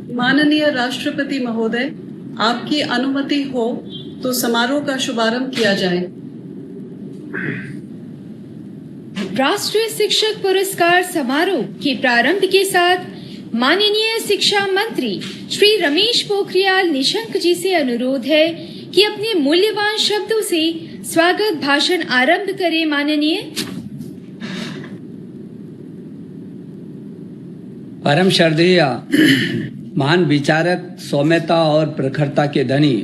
माननीय राष्ट्रपति महोदय, आपकी अनुमति हो तो समारोह का शुभारंभ किया जाए। राष्ट्रीय शिक्षक पुरस्कार समारोह के प्रारंभ के साथ माननीय शिक्षा मंत्री श्री रमेश पोखरियाल निशंक जी से अनुरोध है कि अपने मूल्यवान शब्दों से स्वागत भाषण आरंभ करें। माननीय परम श्रद्धेय महान विचारक, सौम्यता और प्रखरता के धनी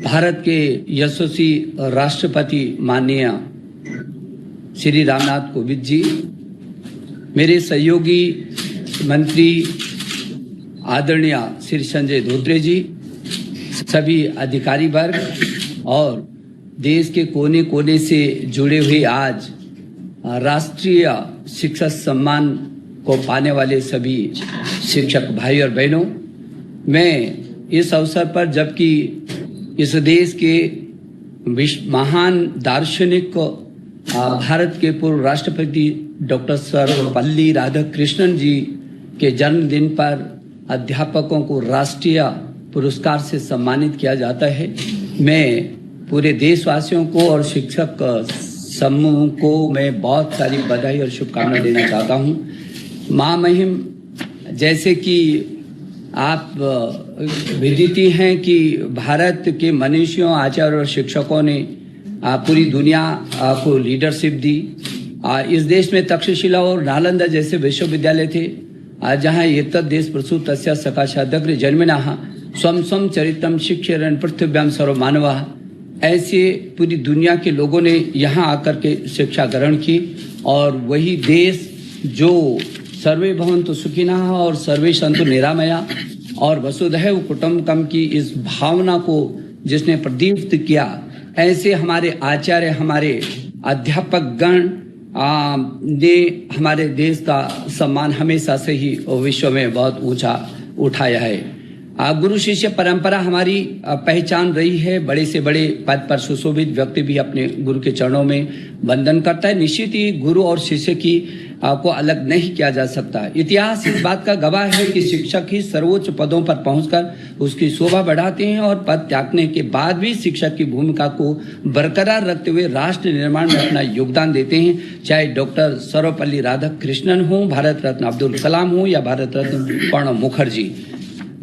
भारत के यशस्वी राष्ट्रपति माननीय श्री रामनाथ कोविंद जी, मेरे सहयोगी मंत्री आदरणीय श्री संजय धोत्रे जी, सभी अधिकारी वर्ग और देश के कोने कोने से जुड़े हुए आज राष्ट्रीय शिक्षक सम्मान को पाने वाले सभी शिक्षक भाई और बहनों, मैं इस अवसर पर, जबकि इस देश के महान दार्शनिक भारत के पूर्व राष्ट्रपति डॉक्टर सर्वपल्ली राधाकृष्णन जी के जन्मदिन पर अध्यापकों को राष्ट्रीय पुरस्कार से सम्मानित किया जाता है, मैं पूरे देशवासियों को और शिक्षक समूह को मैं बहुत सारी बधाई और शुभकामनाएं देना चाहता हूं। महामहिम, जैसे कि आप विदित हैं कि भारत के मनीषियों, आचार्यों और शिक्षकों ने पूरी दुनिया को लीडरशिप दी। इस देश में तक्षशिला और नालंदा जैसे विश्वविद्यालय थे, जहाँ एतद् देश प्रसूत तस्य सकाशादग्रे जन्मिनः स्वम स्वम चरितम शिक्षरन् पृथिव्यां सर्वमानवः। ऐसे पूरी दुनिया के लोगों ने यहाँ आकर के शिक्षा ग्रहण की, और वही देश जो सर्वे भवन्तु सुखिनः और सर्वे सन्तु निरामया और वसुधैव कुटुम्बकम की इस भावना को जिसने प्रदीप्त किया, ऐसे हमारे आचार्य, हमारे अध्यापक गण ने हमारे देश का सम्मान हमेशा से ही विश्व में बहुत ऊंचा उठाया है। गुरु शिष्य परंपरा हमारी पहचान रही है। बड़े से बड़े पद पर सुशोभित व्यक्ति भी अपने गुरु के चरणों में वंदन करता है। निश्चित ही गुरु और शिष्य की को अलग नहीं किया जा सकता। इतिहास इस बात का गवाह है कि शिक्षक ही सर्वोच्च पदों पर पहुंचकर उसकी शोभा बढ़ाते हैं, और पद त्यागने के बाद भी शिक्षक की भूमिका को बरकरार रखते हुए राष्ट्र निर्माण में अपना योगदान देते हैं। चाहे डॉक्टर सर्वपल्ली राधाकृष्णन हो, भारत रत्न अब्दुल कलाम हो या भारत रत्न प्रणब मुखर्जी।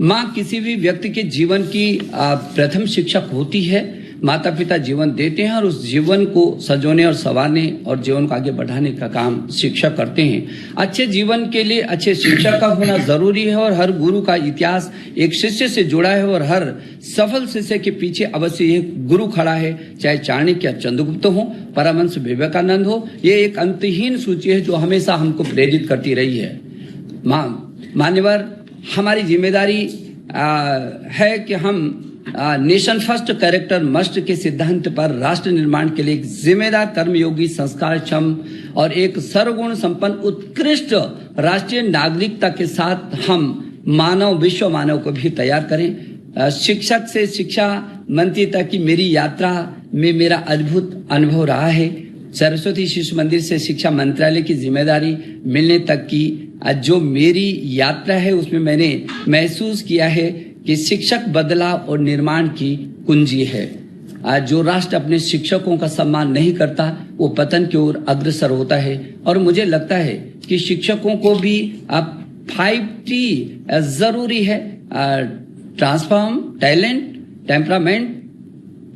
माँ किसी भी व्यक्ति के जीवन की प्रथम शिक्षक होती है। माता पिता जीवन देते हैं और उस जीवन को सजोने और संवारने और जीवन को आगे बढ़ाने का काम शिक्षक करते हैं। अच्छे जीवन के लिए अच्छे शिक्षक का होना जरूरी है, और हर गुरु का इतिहास एक शिष्य से जुड़ा है, और हर सफल शिष्य के पीछे अवश्य एक गुरु खड़ा है। चाहे चाणक्य या चंद्रगुप्त हो, परमहंस विवेकानंद हो, ये एक अंतहीन सूची है जो हमेशा हमको प्रेरित करती रही है। मान्यवर, हमारी जिम्मेदारी है कि हम नेशन फर्स्ट कैरेक्टर मस्ट के सिद्धांत पर राष्ट्र निर्माण के लिए एक जिम्मेदार, कर्मयोगी, संस्कारक्षम और एक सर्वगुण संपन्न उत्कृष्ट राष्ट्रीय नागरिकता के साथ हम विश्व मानव को भी तैयार करें। शिक्षक से शिक्षा मंत्री तक की मेरी यात्रा में मेरा अद्भुत अनुभव रहा है। सरस्वती शिशु मंदिर से शिक्षा मंत्रालय की जिम्मेदारी मिलने तक की जो मेरी यात्रा है, उसमें मैंने महसूस किया है कि शिक्षक बदलाव और निर्माण की कुंजी है। जो राष्ट्र अपने शिक्षकों का सम्मान नहीं करता वो पतन की ओर अग्रसर होता है, और मुझे लगता है कि शिक्षकों को भी अब 5T जरूरी है। ट्रांसफॉर्म, टैलेंट, टेम्परामेंट,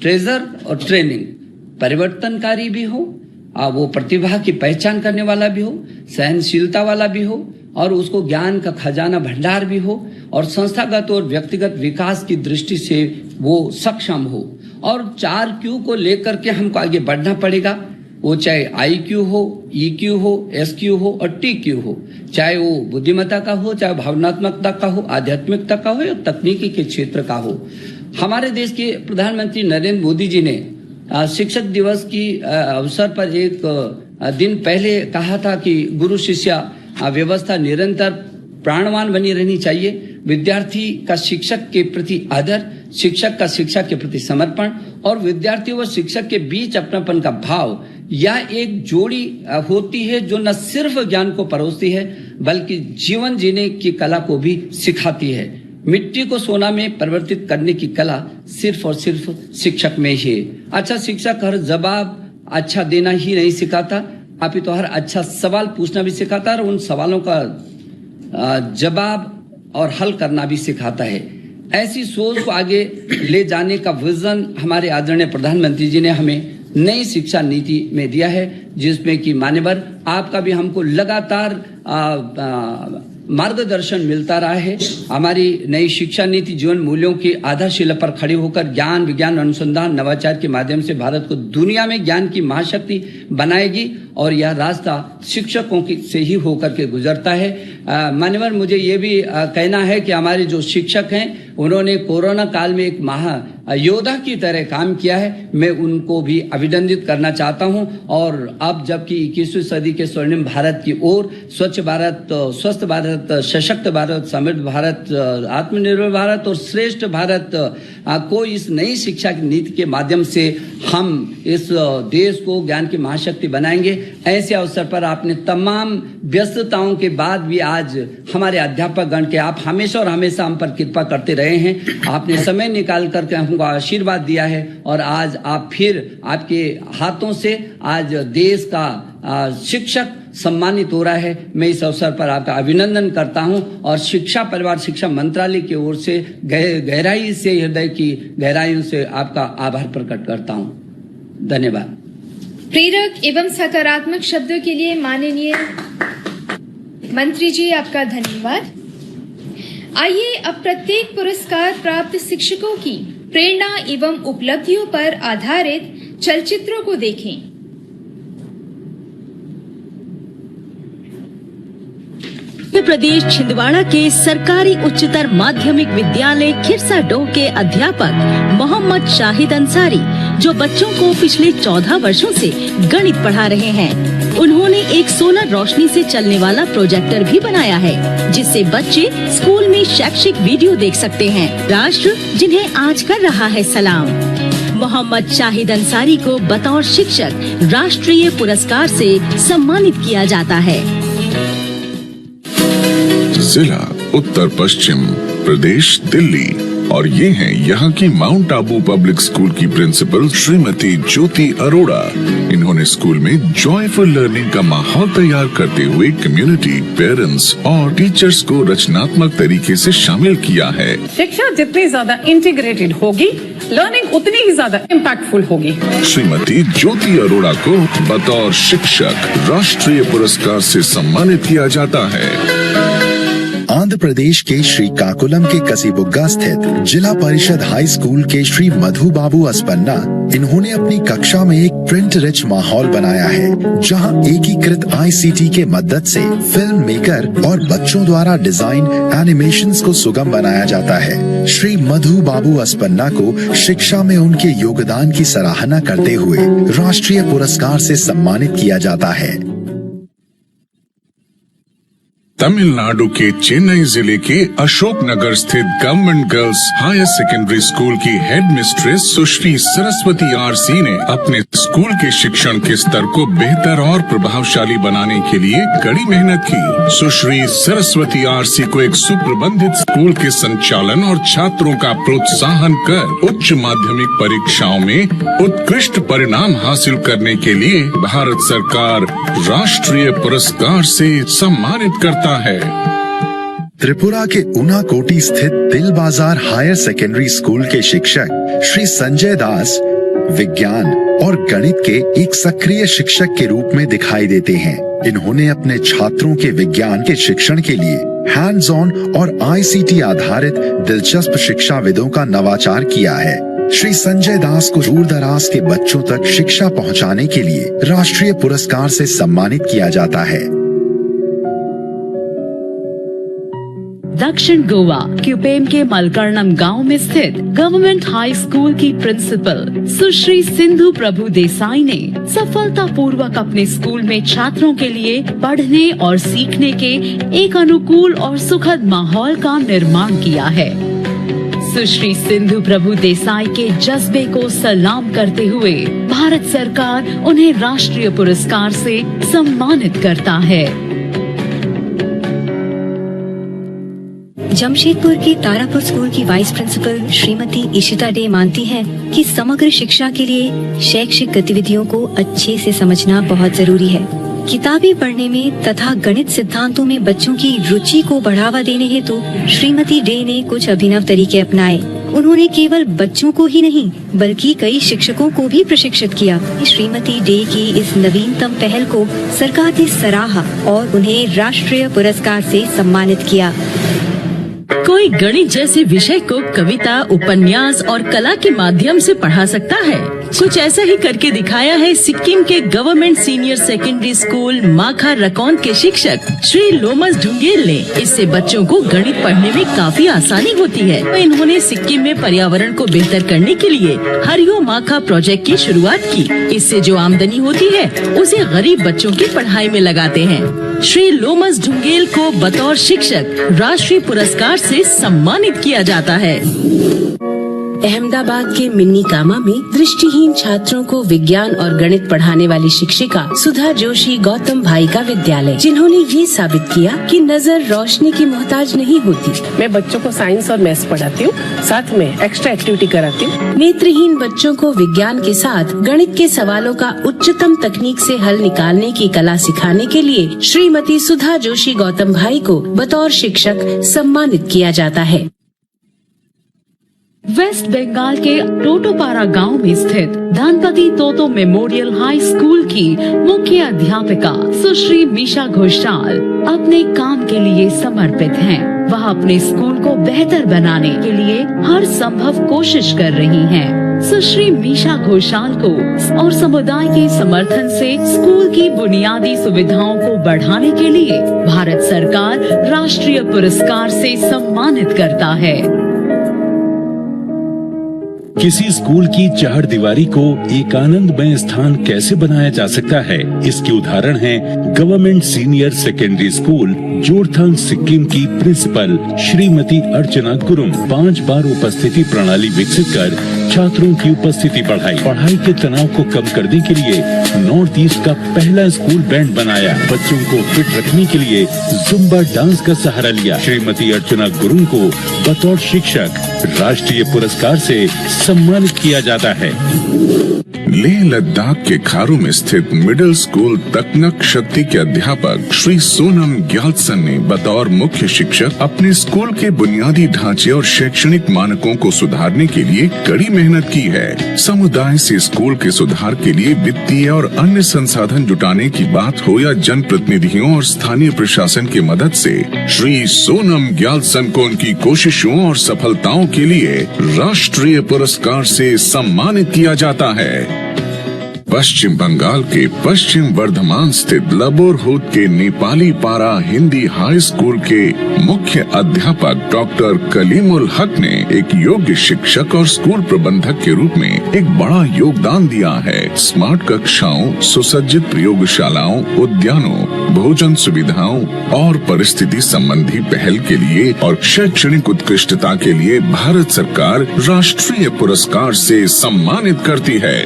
ट्रेजर और ट्रेनिंग। परिवर्तनकारी भी हो, वो प्रतिभा की पहचान करने वाला भी हो, सहनशीलता वाला भी हो, और उसको ज्ञान का खजाना भंडार भी हो, और संस्थागत और व्यक्तिगत विकास की दृष्टि से वो सक्षम हो। और 4Q को लेकर के हमको आगे बढ़ना पड़ेगा। वो चाहे IQ हो, EQ हो, SQ हो और TQ हो, चाहे वो बुद्धिमत्ता का हो, चाहे भावनात्मकता का हो, आध्यात्मिकता का हो या तकनीकी के क्षेत्र का हो। हमारे देश के प्रधानमंत्री नरेंद्र मोदी जी ने शिक्षक दिवस की अवसर पर एक दिन पहले कहा था कि गुरु शिष्य व्यवस्था निरंतर प्राणवान बनी रहनी चाहिए। विद्यार्थी का शिक्षक के प्रति आदर, शिक्षक का शिक्षा के प्रति समर्पण और विद्यार्थी व शिक्षक के बीच अपनापन का भाव, यह एक जोड़ी होती है जो न सिर्फ ज्ञान को परोसती है बल्कि जीवन जीने की कला को भी सिखाती है। मिट्टी को सोना में परिवर्तित करने की कला सिर्फ और सिर्फ शिक्षक में ही है। अच्छा शिक्षक हर जवाब अच्छा देना ही नहीं सिखाता, अपितु हर अच्छा सवाल पूछना भी सिखाता है और उन सवालों का जवाब और हल करना भी सिखाता है। ऐसी सोच को आगे ले जाने का विजन हमारे आदरणीय प्रधानमंत्री जी ने हमें नई शिक्षा नीति में दिया है, जिसमें कि मान्यवर आपका भी हमको लगातार मार्गदर्शन मिलता रहा है। हमारी नई शिक्षा नीति जीवन मूल्यों की आधारशिला पर खड़ी होकर ज्ञान, विज्ञान, अनुसंधान, नवाचार के माध्यम से भारत को दुनिया में ज्ञान की महाशक्ति बनाएगी और यह रास्ता शिक्षकों की से ही होकर के गुजरता है। मान्यवर मुझे ये भी कहना है कि हमारे जो शिक्षक हैं उन्होंने कोरोना काल में एक महायोद्धा की तरह काम किया है। मैं उनको भी अभिनंदित करना चाहता हूं और अब जबकि 21वीं सदी के स्वर्णिम भारत की ओर स्वच्छ भारत, स्वस्थ भारत, सशक्त भारत, समृद्ध भारत, आत्मनिर्भर भारत और श्रेष्ठ भारत को इस नई शिक्षा की नीति के माध्यम से हम इस देश को ज्ञान की महाशक्ति बनाएंगे। ऐसे अवसर पर आपने तमाम व्यस्तताओं के बाद भी आज हमारे अध्यापक गण के आप हमेशा और हमेशा हम पर कृपा करते रहे हैं। आपने समय निकाल करके हमको आशीर्वाद दिया है और आज आप फिर आपके हाथों से आज देश का शिक्षक सम्मानित हो रहा है। मैं इस अवसर पर आपका अभिनंदन करता हूं और शिक्षा परिवार शिक्षा मंत्रालय की ओर से गहराई से, हृदय की गहराइयों से आपका आभार प्रकट करता हूं। धन्यवाद। प्रेरक एवं सकारात्मक शब्दों के लिए माननीय मंत्री जी आपका धन्यवाद। आइए अब प्रत्येक पुरस्कार प्राप्त शिक्षकों की प्रेरणा एवं उपलब्धियों पर आधारित चलचित्रों को देखें। मध्य प्रदेश छिंदवाड़ा के सरकारी उच्चतर माध्यमिक विद्यालय खिरसाडोह के अध्यापक मोहम्मद शाहिद अंसारी, जो बच्चों को पिछले 14 वर्षों से गणित पढ़ा रहे हैं, उन्होंने एक सोलर रोशनी से चलने वाला प्रोजेक्टर भी बनाया है, जिससे बच्चे स्कूल में शैक्षिक वीडियो देख सकते हैं। राष्ट्र जिन्हें आज कर रहा है सलाम। मोहम्मद शाहिद अंसारी को बतौर शिक्षक राष्ट्रीय पुरस्कार से सम्मानित किया जाता है। जिला उत्तर पश्चिम प्रदेश दिल्ली और ये हैं यहाँ की माउंट आबू पब्लिक स्कूल की प्रिंसिपल श्रीमती ज्योति अरोड़ा। इन्होंने स्कूल में जॉयफुल लर्निंग का माहौल तैयार करते हुए कम्युनिटी, पेरेंट्स और टीचर्स को रचनात्मक तरीके से शामिल किया है। शिक्षा जितनी ज्यादा इंटीग्रेटेड होगी, लर्निंग उतनी ही ज्यादा इम्पैक्टफुल होगी। श्रीमती ज्योति अरोड़ा को बतौर शिक्षक राष्ट्रीय पुरस्कार से सम्मानित किया जाता है। आंध्र प्रदेश के श्रीकाकुलम के कसीबुग्गा स्थित जिला परिषद हाई स्कूल के श्री मधु बाबू अस्पन्ना, इन्होंने अपनी कक्षा में एक प्रिंट रिच माहौल बनाया है, जहां एकीकृत ICT के मदद से फिल्म मेकर और बच्चों द्वारा डिजाइन एनिमेशंस को सुगम बनाया जाता है। श्री मधु बाबू अस्पन्ना को शिक्षा में उनके योगदान की सराहना करते हुए राष्ट्रीय पुरस्कार से सम्मानित किया जाता है। तमिलनाडु के चेन्नई जिले के अशोकनगर स्थित government girls higher secondary school की headmistress Sushri Saraswati RC ने अपने स्कूल के शिक्षण के स्तर को बेहतर और प्रभावशाली बनाने के लिए कड़ी मेहनत की। सुश्री सरस्वती RC को एक सुप्रबंधित स्कूल के संचालन और छात्रों का प्रोत्साहन कर उच्च माध्यमिक परीक्षाओं में उत्कृष्ट परिणाम हासिल करने के लिए भारत सरकार राष्ट्रीय पुरस्कार से सम्मानित करता है। त्रिपुरा के ऊनाकोटी स्थित दिल बाजार हायर सेकेंडरी स्कूल के शिक्षक श्री संजय दास विज्ञान और गणित के एक सक्रिय शिक्षक के रूप में दिखाई देते हैं। इन्होंने अपने छात्रों के विज्ञान के शिक्षण के लिए हैंड्स ऑन और ICT आधारित दिलचस्प शिक्षाविदों का नवाचार किया है। श्री संजय दास को दूर दराज के बच्चों तक शिक्षा पहुंचाने के लिए राष्ट्रीय पुरस्कार से सम्मानित किया जाता है। दक्षिण गोवा क्यूपेम के मलकर्णम गांव में स्थित गवर्नमेंट हाई स्कूल की प्रिंसिपल सुश्री सिंधु प्रभु देसाई ने सफलतापूर्वक अपने स्कूल में छात्रों के लिए पढ़ने और सीखने के एक अनुकूल और सुखद माहौल का निर्माण किया है। सुश्री सिंधु प्रभु देसाई के जज्बे को सलाम करते हुए भारत सरकार उन्हें राष्ट्रीय पुरस्कार से सम्मानित करता है। जमशेदपुर के तारापुर स्कूल की वाइस प्रिंसिपल श्रीमती इशिता डे मानती हैं कि समग्र शिक्षा के लिए शैक्षिक गतिविधियों को अच्छे से समझना बहुत जरूरी है। किताबें पढ़ने में तथा गणित सिद्धांतों में बच्चों की रुचि को बढ़ावा देने हेतु श्रीमती डे ने कुछ अभिनव तरीके अपनाए। उन्होंने केवल बच्चों को ही नहीं बल्कि कई शिक्षकों को भी प्रशिक्षित किया। श्रीमती डे की इस नवीनतम पहल को सरकार ने सराहा और उन्हें राष्ट्रीय पुरस्कार से सम्मानित किया। कोई गणित जैसे विषय को कविता, उपन्यास और कला के माध्यम से पढ़ा सकता है। कुछ ऐसा ही करके दिखाया है सिक्किम के गवर्नमेंट सीनियर सेकेंडरी स्कूल माखा रकौन के शिक्षक श्री लोमस ढुंगेल ने। इससे बच्चों को गणित पढ़ने में काफी आसानी होती है। तो इन्होंने सिक्किम में पर्यावरण को बेहतर करने के लिए हरियो माखा प्रोजेक्ट की शुरुआत की। इससे जो आमदनी होती है उसे गरीब बच्चों की पढ़ाई में लगाते हैं। श्री लोमस ढुंगेल को बतौर शिक्षक राष्ट्रीय पुरस्कार से सम्मानित किया जाता है। अहमदाबाद के मिन्नी कामा में दृष्टिहीन छात्रों को विज्ञान और गणित पढ़ाने वाली शिक्षिका सुधा जोशी गौतम भाई का विद्यालय, जिन्होंने ये साबित किया कि नजर रोशनी की मोहताज नहीं होती। मैं बच्चों को साइंस और मैथ्स पढ़ाती हूँ, साथ में एक्स्ट्रा एक्टिविटी कराती हूँ। नेत्रहीन बच्चों को विज्ञान के साथ गणित के सवालों का उच्चतम तकनीक से हल निकालने की कला सिखाने के लिए श्रीमती सुधा जोशी गौतम भाई को बतौर शिक्षक सम्मानित किया जाता है। वेस्ट बंगाल के टोटोपारा गांव में स्थित धनपति तोतो मेमोरियल हाई स्कूल की मुख्य अध्यापिका सुश्री मीशा घोषाल अपने काम के लिए समर्पित हैं। वह अपने स्कूल को बेहतर बनाने के लिए हर संभव कोशिश कर रही हैं। सुश्री मीशा घोषाल को और समुदाय के समर्थन से स्कूल की बुनियादी सुविधाओं को बढ़ाने के लिए भारत सरकार राष्ट्रीय पुरस्कार से सम्मानित करता है। किसी स्कूल की चहारदीवारी को एक आनंदमय स्थान कैसे बनाया जा सकता है, इसके उदाहरण हैं government senior secondary school Jorethang Sikkim की प्रिंसिपल श्रीमती अर्चना गुरुंग। 5 बार उपस्थिति प्रणाली विकसित कर छात्रों की उपस्थिति बढ़ाई। पढ़ाई के तनाव को कम करने के लिए नॉर्थ ईस्ट का पहला स्कूल बैंड बनाया। बच्चों को फिट रखने के लिए जुम्बा डांस का सहारा लिया। श्रीमती अर्चना गुरुंग को बतौर शिक्षक राष्ट्रीय पुरस्कार से सम्मानित किया जाता है। लेह लद्दाख के खारू में स्थित मिडिल स्कूल तकनक शक्ति के अध्यापक श्री सोनम ग्याल्सन ने बतौर मुख्य शिक्षक अपने स्कूल के बुनियादी ढांचे और शैक्षणिक मानकों को सुधारने के लिए कड़ी मेहनत की है। समुदाय से स्कूल के सुधार के लिए वित्तीय और अन्य संसाधन जुटाने की बात हो या जनप्रतिनिधियों और स्थानीय प्रशासन की मदद से, श्री सोनम ग्याल्सन को उनकी कोशिशों और सफलताओं के लिए राष्ट्रीय पुरस्कार से सम्मानित किया जाता है। पश्चिम बंगाल के पश्चिम वर्धमान स्थित लबोरहुद के नेपाली पारा हिंदी हाई स्कूल के मुख्य अध्यापक डॉक्टर कलीमुल हक ने एक योग्य शिक्षक और स्कूल प्रबंधक के रूप में एक बड़ा योगदान दिया है। स्मार्ट कक्षाओं, सुसज्जित प्रयोगशालाओं, उद्यानों, भोजन सुविधाओं और परिस्थिति संबंधी पहल के लिए और शैक्षणिक उत्कृष्टता के लिए भारत सरकार राष्ट्रीय पुरस्कार से सम्मानित करती है।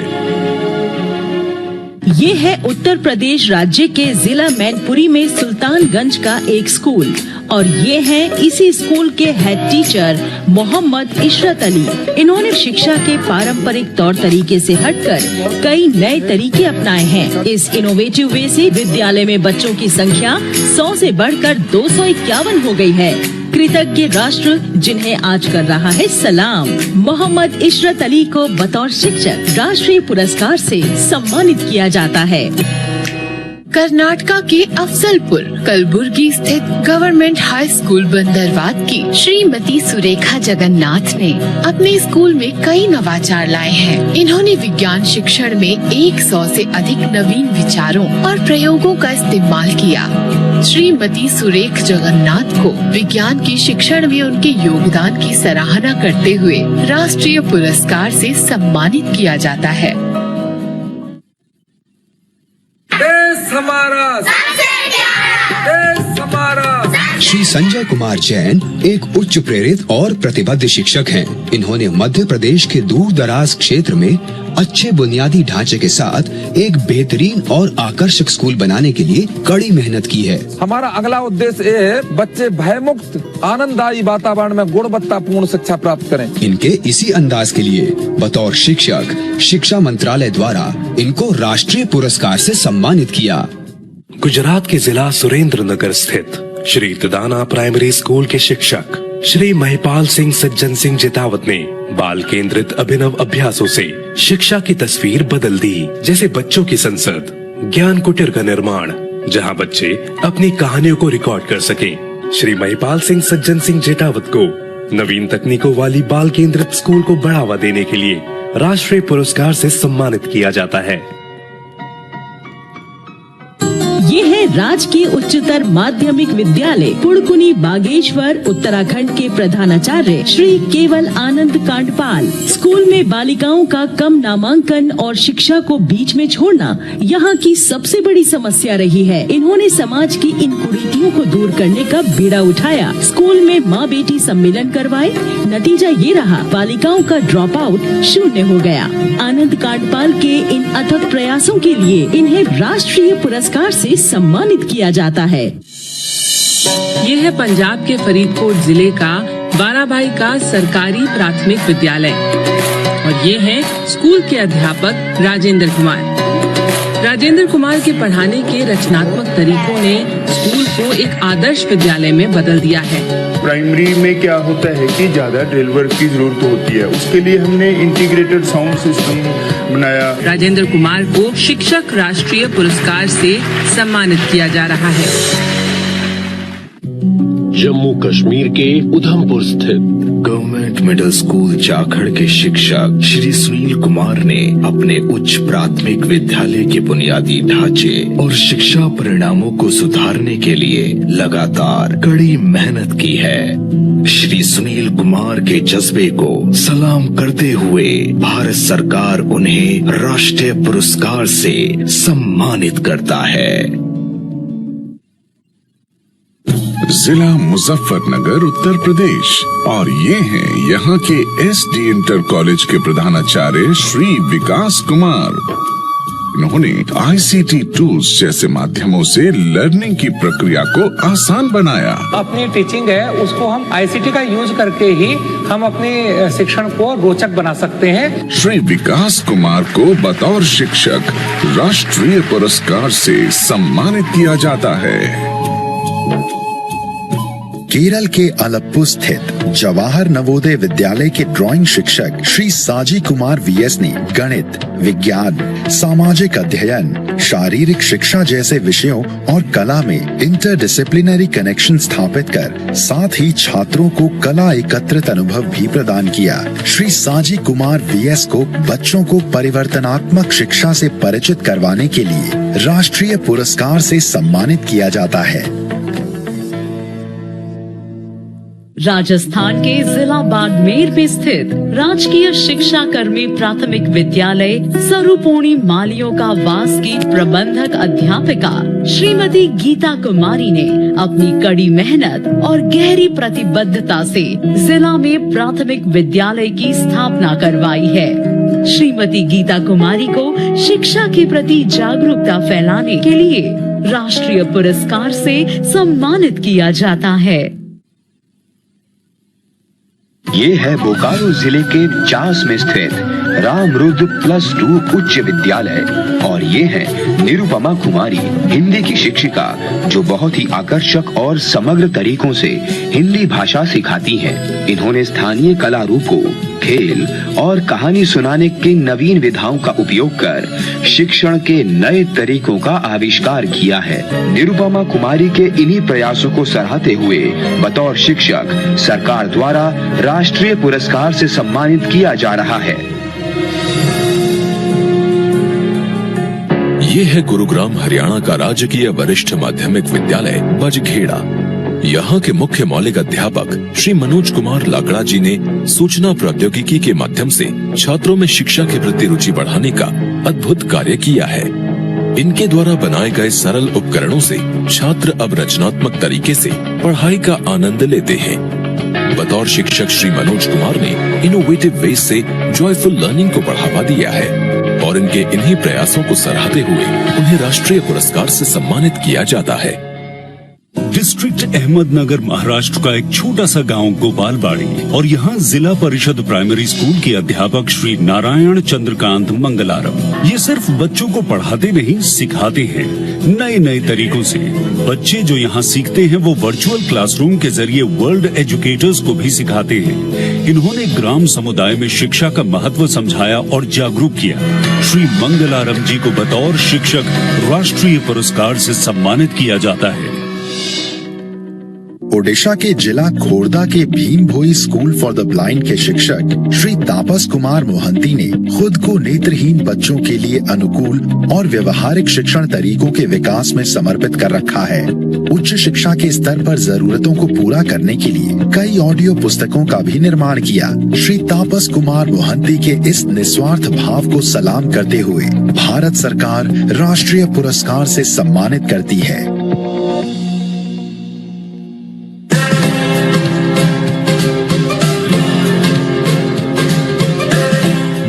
ये है उत्तर प्रदेश राज्य के जिला मैनपुरी में सुल्तानगंज का एक स्कूल और ये है इसी स्कूल के हेड टीचर मोहम्मद इशरत अली। इन्होंने शिक्षा के पारंपरिक तौर तरीके से हटकर कई नए तरीके अपनाए हैं। इस इनोवेटिव वे से विद्यालय में बच्चों की संख्या 100 से बढ़कर 251 हो गई है। कृतज्ञ राष्ट्र जिन्हें आज कर रहा है सलाम। मोहम्मद इशरत अली को बतौर शिक्षक राष्ट्रीय पुरस्कार से सम्मानित किया जाता है। कर्नाटका के अफजलपुर कलबुर्गी स्थित गवर्नमेंट हाई स्कूल बंदरवात की श्रीमती सुरेखा जगन्नाथ ने अपने स्कूल में कई नवाचार लाए हैं। इन्होंने विज्ञान शिक्षण में 100 से अधिक नवीन विचारों और प्रयोगों का इस्तेमाल किया। श्रीमती सुरेख जगन्नाथ को विज्ञान के शिक्षण में उनके योगदान की सराहना करते हुए राष्ट्रीय पुरस्कार से सम्मानित किया जाता है। श्री संजय कुमार जैन एक उच्च प्रेरित और प्रतिबद्ध शिक्षक हैं। इन्होंने मध्य प्रदेश के दूर दराज क्षेत्र में अच्छे बुनियादी ढांचे के साथ एक बेहतरीन और आकर्षक स्कूल बनाने के लिए कड़ी मेहनत की है। हमारा अगला उद्देश्य ये है बच्चे भयमुक्त आनंददायी वातावरण में गुणवत्तापूर्ण शिक्षा प्राप्त करें। इनके इसी अंदाज के लिए बतौर शिक्षक शिक्षा मंत्रालय द्वारा इनको राष्ट्रीय पुरस्कार से सम्मानित किया। गुजरात के जिला सुरेंद्र नगर स्थित श्री तदाना प्राइमरी स्कूल के शिक्षक श्री महिपाल सिंह सज्जन सिंह जेतावत ने बाल केंद्रित अभिनव अभ्यासों से शिक्षा की तस्वीर बदल दी। जैसे बच्चों की संसद, ज्ञान कुटीर का निर्माण, जहां बच्चे अपनी कहानियों को रिकॉर्ड कर सकें। श्री महिपाल सिंह सज्जन सिंह जेतावत को नवीन तकनीकों वाली बाल केंद्रित स्कूल को बढ़ावा देने के लिए राष्ट्रीय पुरस्कार से सम्मानित किया जाता है। ये है राजकीय उच्चतर माध्यमिक विद्यालय पुड़कुनी बागेश्वर उत्तराखंड के प्रधानाचार्य श्री केवल आनंद कांडपाल। स्कूल में बालिकाओं का कम नामांकन और शिक्षा को बीच में छोड़ना यहाँ की सबसे बड़ी समस्या रही है। इन्होंने समाज की इन कुरीतियों को दूर करने का बीड़ा उठाया। स्कूल में माँ बेटी सम्मेलन करवाए, नतीजा ये रहा बालिकाओं का ड्रॉप आउट शून्य हो गया। आनंद कांडपाल के इन अथक प्रयासों के लिए इन्हें राष्ट्रीय पुरस्कार से सम्मानित किया जाता है। ये है पंजाब के फरीदकोट जिले का बाराभाई का सरकारी प्राथमिक विद्यालय और ये है स्कूल के अध्यापक राजेंद्र कुमार। राजेंद्र कुमार के पढ़ाने के रचनात्मक तरीकों ने स्कूल को एक आदर्श विद्यालय में बदल दिया है। प्राइमरी में क्या होता है कि ज्यादा ड्रिल वर्क की जरूरत होती है, उसके लिए हमने इंटीग्रेटेड साउंड सिस्टम बनाया। राजेंद्र कुमार को शिक्षक राष्ट्रीय पुरस्कार से सम्मानित किया जा रहा है। जम्मू कश्मीर के उधमपुर स्थित गवर्नमेंट मिडिल स्कूल जाखड़ के शिक्षक श्री सुनील कुमार ने अपने उच्च प्राथमिक विद्यालय के बुनियादी ढांचे और शिक्षा परिणामों को सुधारने के लिए लगातार कड़ी मेहनत की है। श्री सुनील कुमार के जज्बे को सलाम करते हुए भारत सरकार उन्हें राष्ट्रीय पुरस्कार से सम्मानित करता है। जिला मुजफ्फरनगर उत्तर प्रदेश और ये हैं यहाँ के SD इंटर कॉलेज के प्रधानाचार्य श्री विकास कुमार। इन्होंने ICT टूल्स जैसे माध्यमों से लर्निंग की प्रक्रिया को आसान बनाया। अपनी टीचिंग है उसको हम ICT का यूज करके ही हम अपने शिक्षण को रोचक बना सकते हैं। श्री विकास कुमार को बतौर शिक्षक राष्ट्रीय पुरस्कार से सम्मानित किया जाता है। केरल के अलप्पु स्थित जवाहर नवोदय विद्यालय के ड्राइंग शिक्षक श्री साजी कुमार VS ने गणित, विज्ञान, सामाजिक अध्ययन, शारीरिक शिक्षा जैसे विषयों और कला में इंटरडिसिप्लिनरी कनेक्शन स्थापित कर साथ ही छात्रों को कला एकत्रित अनुभव भी प्रदान किया। श्री साजी कुमार VS को बच्चों को परिवर्तनात्मक शिक्षा से परिचित करवाने के लिए राष्ट्रीय पुरस्कार से सम्मानित किया जाता है। राजस्थान के जिला बाड़मेर में स्थित राजकीय शिक्षा कर्मी प्राथमिक विद्यालय सरूपोणी मालियों का वास की प्रबंधक अध्यापिका श्रीमती गीता कुमारी ने अपनी कड़ी मेहनत और गहरी प्रतिबद्धता से जिला में प्राथमिक विद्यालय की स्थापना करवाई है। श्रीमती गीता कुमारी को शिक्षा के प्रति जागरूकता फैलाने के लिए राष्ट्रीय पुरस्कार से सम्मानित किया जाता है। ये है बोकारो जिले के चास में स्थित रामरुद्र +2 उच्च विद्यालय और ये है निरुपमा कुमारी, हिंदी की शिक्षिका जो बहुत ही आकर्षक और समग्र तरीकों से हिंदी भाषा सिखाती हैं। इन्होंने स्थानीय कला रूपों, खेल और कहानी सुनाने की नवीन विधाओं का उपयोग कर शिक्षण के नए तरीकों का आविष्कार किया है। निरुपमा कुमारी के इन्हीं प्रयासों को सराहते हुए बतौर शिक्षक सरकार द्वारा राष्ट्रीय पुरस्कार से सम्मानित किया जा रहा है। ये है गुरुग्राम हरियाणा का राजकीय वरिष्ठ माध्यमिक विद्यालय बजखेड़ा। यहाँ के मुख्य मौलिक अध्यापक श्री मनोज कुमार लाकड़ा जी ने सूचना प्रौद्योगिकी के माध्यम से छात्रों में शिक्षा के प्रति रुचि बढ़ाने का अद्भुत कार्य किया है। इनके द्वारा बनाए गए सरल उपकरणों से छात्र अब रचनात्मक तरीके से पढ़ाई का आनंद लेते हैं। बतौर शिक्षक श्री मनोज कुमार ने इनोवेटिव वे से जॉयफुल लर्निंग को बढ़ावा दिया है और इनके इन्हीं प्रयासों को सराहते हुए उन्हें राष्ट्रीय पुरस्कार से सम्मानित किया जाता है। डिस्ट्रिक्ट अहमदनगर महाराष्ट्र का एक छोटा सा गांव गोपालबाड़ी और यहाँ जिला परिषद प्राइमरी स्कूल के अध्यापक श्री नारायण चंद्रकांत मंगलारम ये सिर्फ बच्चों को पढ़ाते नहीं सिखाते हैं नए नए तरीकों से। बच्चे जो यहाँ सीखते हैं वो वर्चुअल क्लासरूम के जरिए वर्ल्ड एजुकेटर्स को भी सिखाते हैं। इन्होंने ग्राम समुदाय में शिक्षा का महत्व समझाया और जागरूक किया। श्री मंगलारम जी को बतौर शिक्षक राष्ट्रीय पुरस्कार से सम्मानित किया जाता है। ओडिशा के जिला खोर्दा के भीम भोई स्कूल फॉर द ब्लाइंड के शिक्षक श्री तापस कुमार मोहंती ने खुद को नेत्रहीन बच्चों के लिए अनुकूल और व्यवहारिक शिक्षण तरीकों के विकास में समर्पित कर रखा है। उच्च शिक्षा के स्तर पर जरूरतों को पूरा करने के लिए कई ऑडियो पुस्तकों का भी निर्माण किया। श्री तापस कुमार मोहंती के इस निस्वार्थ भाव को सलाम करते हुए भारत सरकार राष्ट्रीय पुरस्कार से सम्मानित करती है।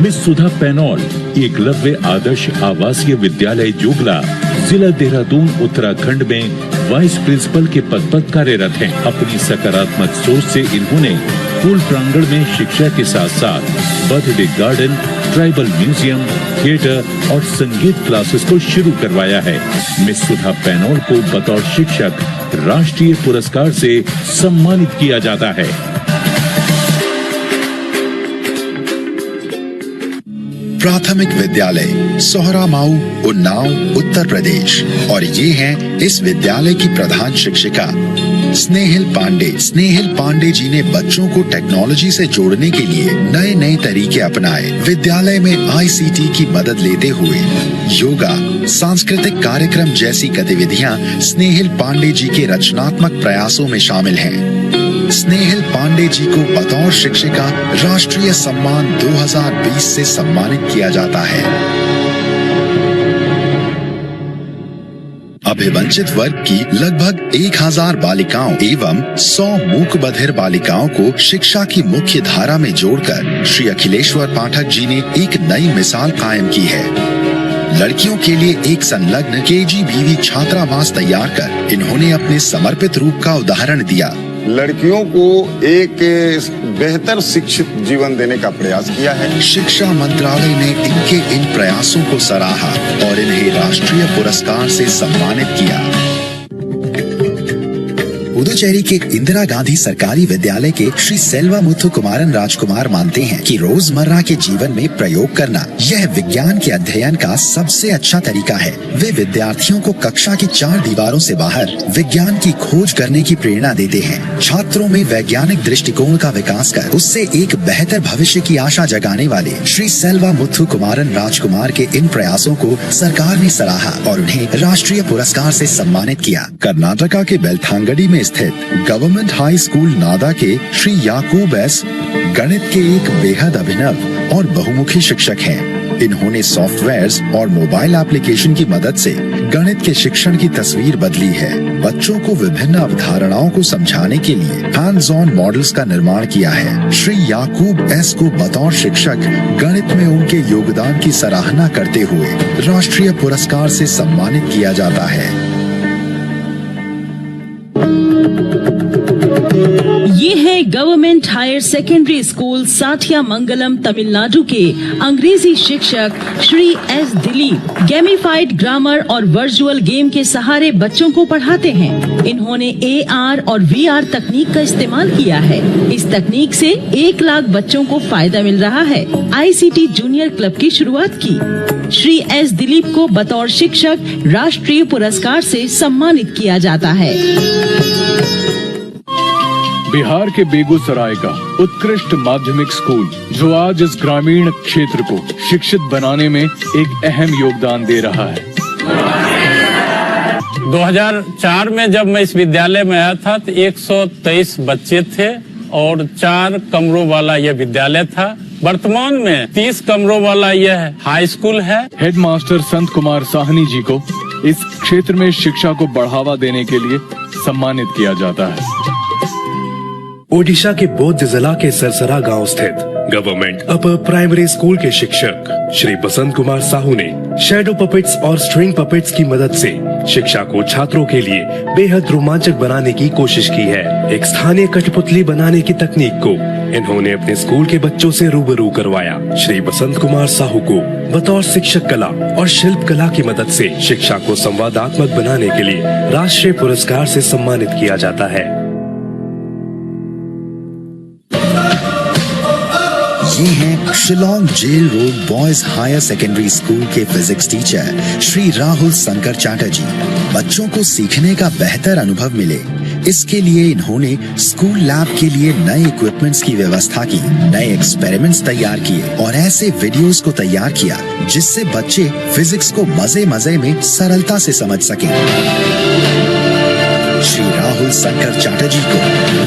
मिस सुधा पैनौल एकलव्य आदर्श आवासीय विद्यालय जोगला जिला देहरादून उत्तराखंड में वाइस प्रिंसिपल के पद पर कार्यरत हैं। अपनी सकारात्मक सोच से इन्होंने स्कूल प्रांगण में शिक्षा के साथ साथ birthday garden, tribal museum, theatre और संगीत क्लासेस को शुरू करवाया है। मिस सुधा पैनौल को बतौर शिक्षक राष्ट्रीय पुरस्कार से सम्मानित किया जाता है। प्राथमिक विद्यालय सोहरामाऊ, उन्नाव, उत्तर प्रदेश। और ये हैं इस विद्यालय की प्रधान शिक्षिका स्नेहिल पांडे। स्नेहिल पांडे जी ने बच्चों को टेक्नोलॉजी से जोड़ने के लिए नए नए तरीके अपनाए। विद्यालय में ICT की मदद लेते हुए योगा, सांस्कृतिक कार्यक्रम जैसी गतिविधियां स्नेहिल पांडे जी के रचनात्मक प्रयासों में शामिल हैं। स्नेहिल पांडे जी को बतौर शिक्षिका राष्ट्रीय सम्मान 2020 से सम्मानित किया जाता है। अभिवंचित वर्ग की लगभग 1000 बालिकाओं एवं 100 मूक बधिर बालिकाओं को शिक्षा की मुख्य धारा में जोड़कर श्री अखिलेश्वर पाठक जी ने एक नई मिसाल कायम की है। लड़कियों के लिए एक संलग्न KGBV छात्रावास तैयार कर इन्होंने अपने समर्पित रूप का उदाहरण दिया। लड़कियों को एक बेहतर शिक्षित जीवन देने का प्रयास किया है। शिक्षा मंत्रालय ने इनके इन प्रयासों को सराहा और इन्हें राष्ट्रीय पुरस्कार से सम्मानित किया। पुदुचेरी के इंदिरा गांधी सरकारी विद्यालय के श्री सेल्वा मुथु कुमारन राजकुमार मानते हैं कि रोजमर्रा के जीवन में प्रयोग करना यह विज्ञान के अध्ययन का सबसे अच्छा तरीका है। वे विद्यार्थियों को कक्षा की 4 दीवारों से बाहर विज्ञान की खोज करने की प्रेरणा देते हैं। छात्रों में वैज्ञानिक दृष्टिकोण का विकास कर उससे एक बेहतर भविष्य की आशा जगाने वाले श्री सेल्वा मुथु कुमारन राजकुमार के इन प्रयासों को सरकार ने सराहा और उन्हें राष्ट्रीय पुरस्कार से सम्मानित किया। कर्नाटका के बेलथांगडी में स्थित गवर्नमेंट हाई स्कूल नादा के श्री याकूब एस गणित के एक बेहद अभिनव और बहुमुखी शिक्षक हैं। इन्होंने सॉफ्टवेयर्स और मोबाइल एप्लीकेशन की मदद से गणित के शिक्षण की तस्वीर बदली है। बच्चों को विभिन्न अवधारणाओं को समझाने के लिए हैंड्स ऑन मॉडल्स का निर्माण किया है। श्री याकूब एस को बतौर शिक्षक गणित में उनके योगदान की सराहना करते हुए राष्ट्रीय पुरस्कार से सम्मानित किया जाता है। ये है government higher secondary school Sathiya मंगलम तमिलनाडु के अंग्रेजी शिक्षक Shri S Dilip. Gamified grammar और वर्चुअल गेम के सहारे बच्चों को पढ़ाते हैं। इन्होंने AR और VR तकनीक का इस्तेमाल किया है। इस तकनीक से 1 लाख बच्चों को फायदा मिल रहा है। ICT जूनियर क्लब की शुरुआत की। श्री एस दिलीप को बतौर शिक्षक राष्ट्रीय पुरस्कार से सम्मानित किया जाता है। बिहार के बेगूसराय का उत्कृष्ट माध्यमिक स्कूल जो आज इस ग्रामीण क्षेत्र को शिक्षित बनाने में एक अहम योगदान दे रहा है। 2004 में जब मैं इस विद्यालय में आया था तो 123 बच्चे थे और 4 कमरों वाला यह विद्यालय था। वर्तमान में 30 कमरों वाला यह हाई स्कूल है। हेडमास्टर संत कुमार साहनी जी को इस क्षेत्र में शिक्षा को बढ़ावा देने के लिए सम्मानित किया जाता है। ओडिशा के बौद्ध जिला के सरसरा गांव स्थित गवर्नमेंट अपर प्राइमरी स्कूल के शिक्षक श्री बसंत कुमार साहू ने शैडो पपेट्स और स्ट्रिंग पपेट्स की मदद से शिक्षा को छात्रों के लिए बेहद रोमांचक बनाने की कोशिश की है। एक स्थानीय कठपुतली बनाने की तकनीक को इन्होंने अपने स्कूल के बच्चों से रूबरू करवाया। श्री बसंत कुमार साहू को बतौर शिक्षक कला और शिल्प कला की मदद से शिक्षा को संवादात्मक बनाने के लिए राष्ट्रीय पुरस्कार से सम्मानित किया जाता है। ये हैं Shillong jail road boys higher secondary school के फिजिक्स टीचर श्री राहुल शंकर चैटर्जी। बच्चों को सीखने का बेहतर अनुभव मिले, इसके लिए इन्होंने स्कूल लैब के लिए नए इक्विपमेंट्स की व्यवस्था की, नए एक्सपेरिमेंट्स तैयार किए और ऐसे वीडियोस को तैयार किया जिससे बच्चे फिजिक्स को मजे मजे में सरलता से समझ सकें। श्री राहुल शंकर चैटर्जी को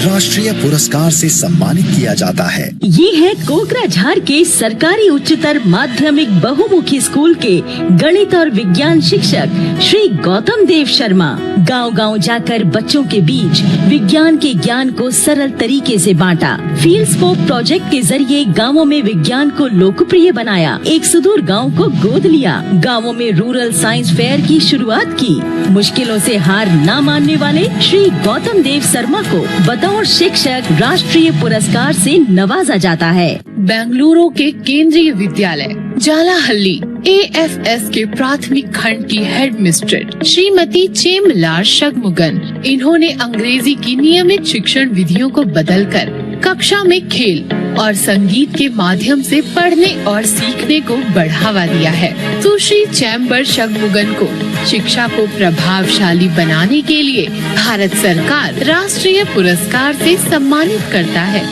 राष्ट्रीय पुरस्कार से सम्मानित किया जाता है। ये है कोकराझार के सरकारी उच्चतर माध्यमिक बहुमुखी स्कूल के गणित और विज्ञान शिक्षक श्री गौतम देव शर्मा। गांव-गांव जाकर बच्चों के बीच विज्ञान के ज्ञान को सरल तरीके से बांटा। फील्ड स्कोप प्रोजेक्ट के जरिए गांवों में विज्ञान को लोकप्रिय बनाया। एक सुदूर गांव को गोद लिया। गांवों में रूरल साइंस फेयर की शुरुआत की। मुश्किलों से हार न मानने वाले श्री गौतम देव शर्मा को बतौर शिक्षक राष्ट्रीय पुरस्कार से नवाजा जाता है। बेंगलुरु के केंद्रीय विद्यालय जालाहल्ली AFS के प्राथमिक खंड की हेडमिस्ट्रेस श्रीमती चेमलार शगमुगन। इन्होंने अंग्रेजी की नियमित शिक्षण विधियों को बदलकर कक्षा में खेल और संगीत के माध्यम से पढ़ने और सीखने को बढ़ावा दिया है। सुश्री चैम्बर शगमुगन को शिक्षा को प्रभावशाली बनाने के लिए भारत सरकार राष्ट्रीय पुरस्कार से सम्मानित करता है।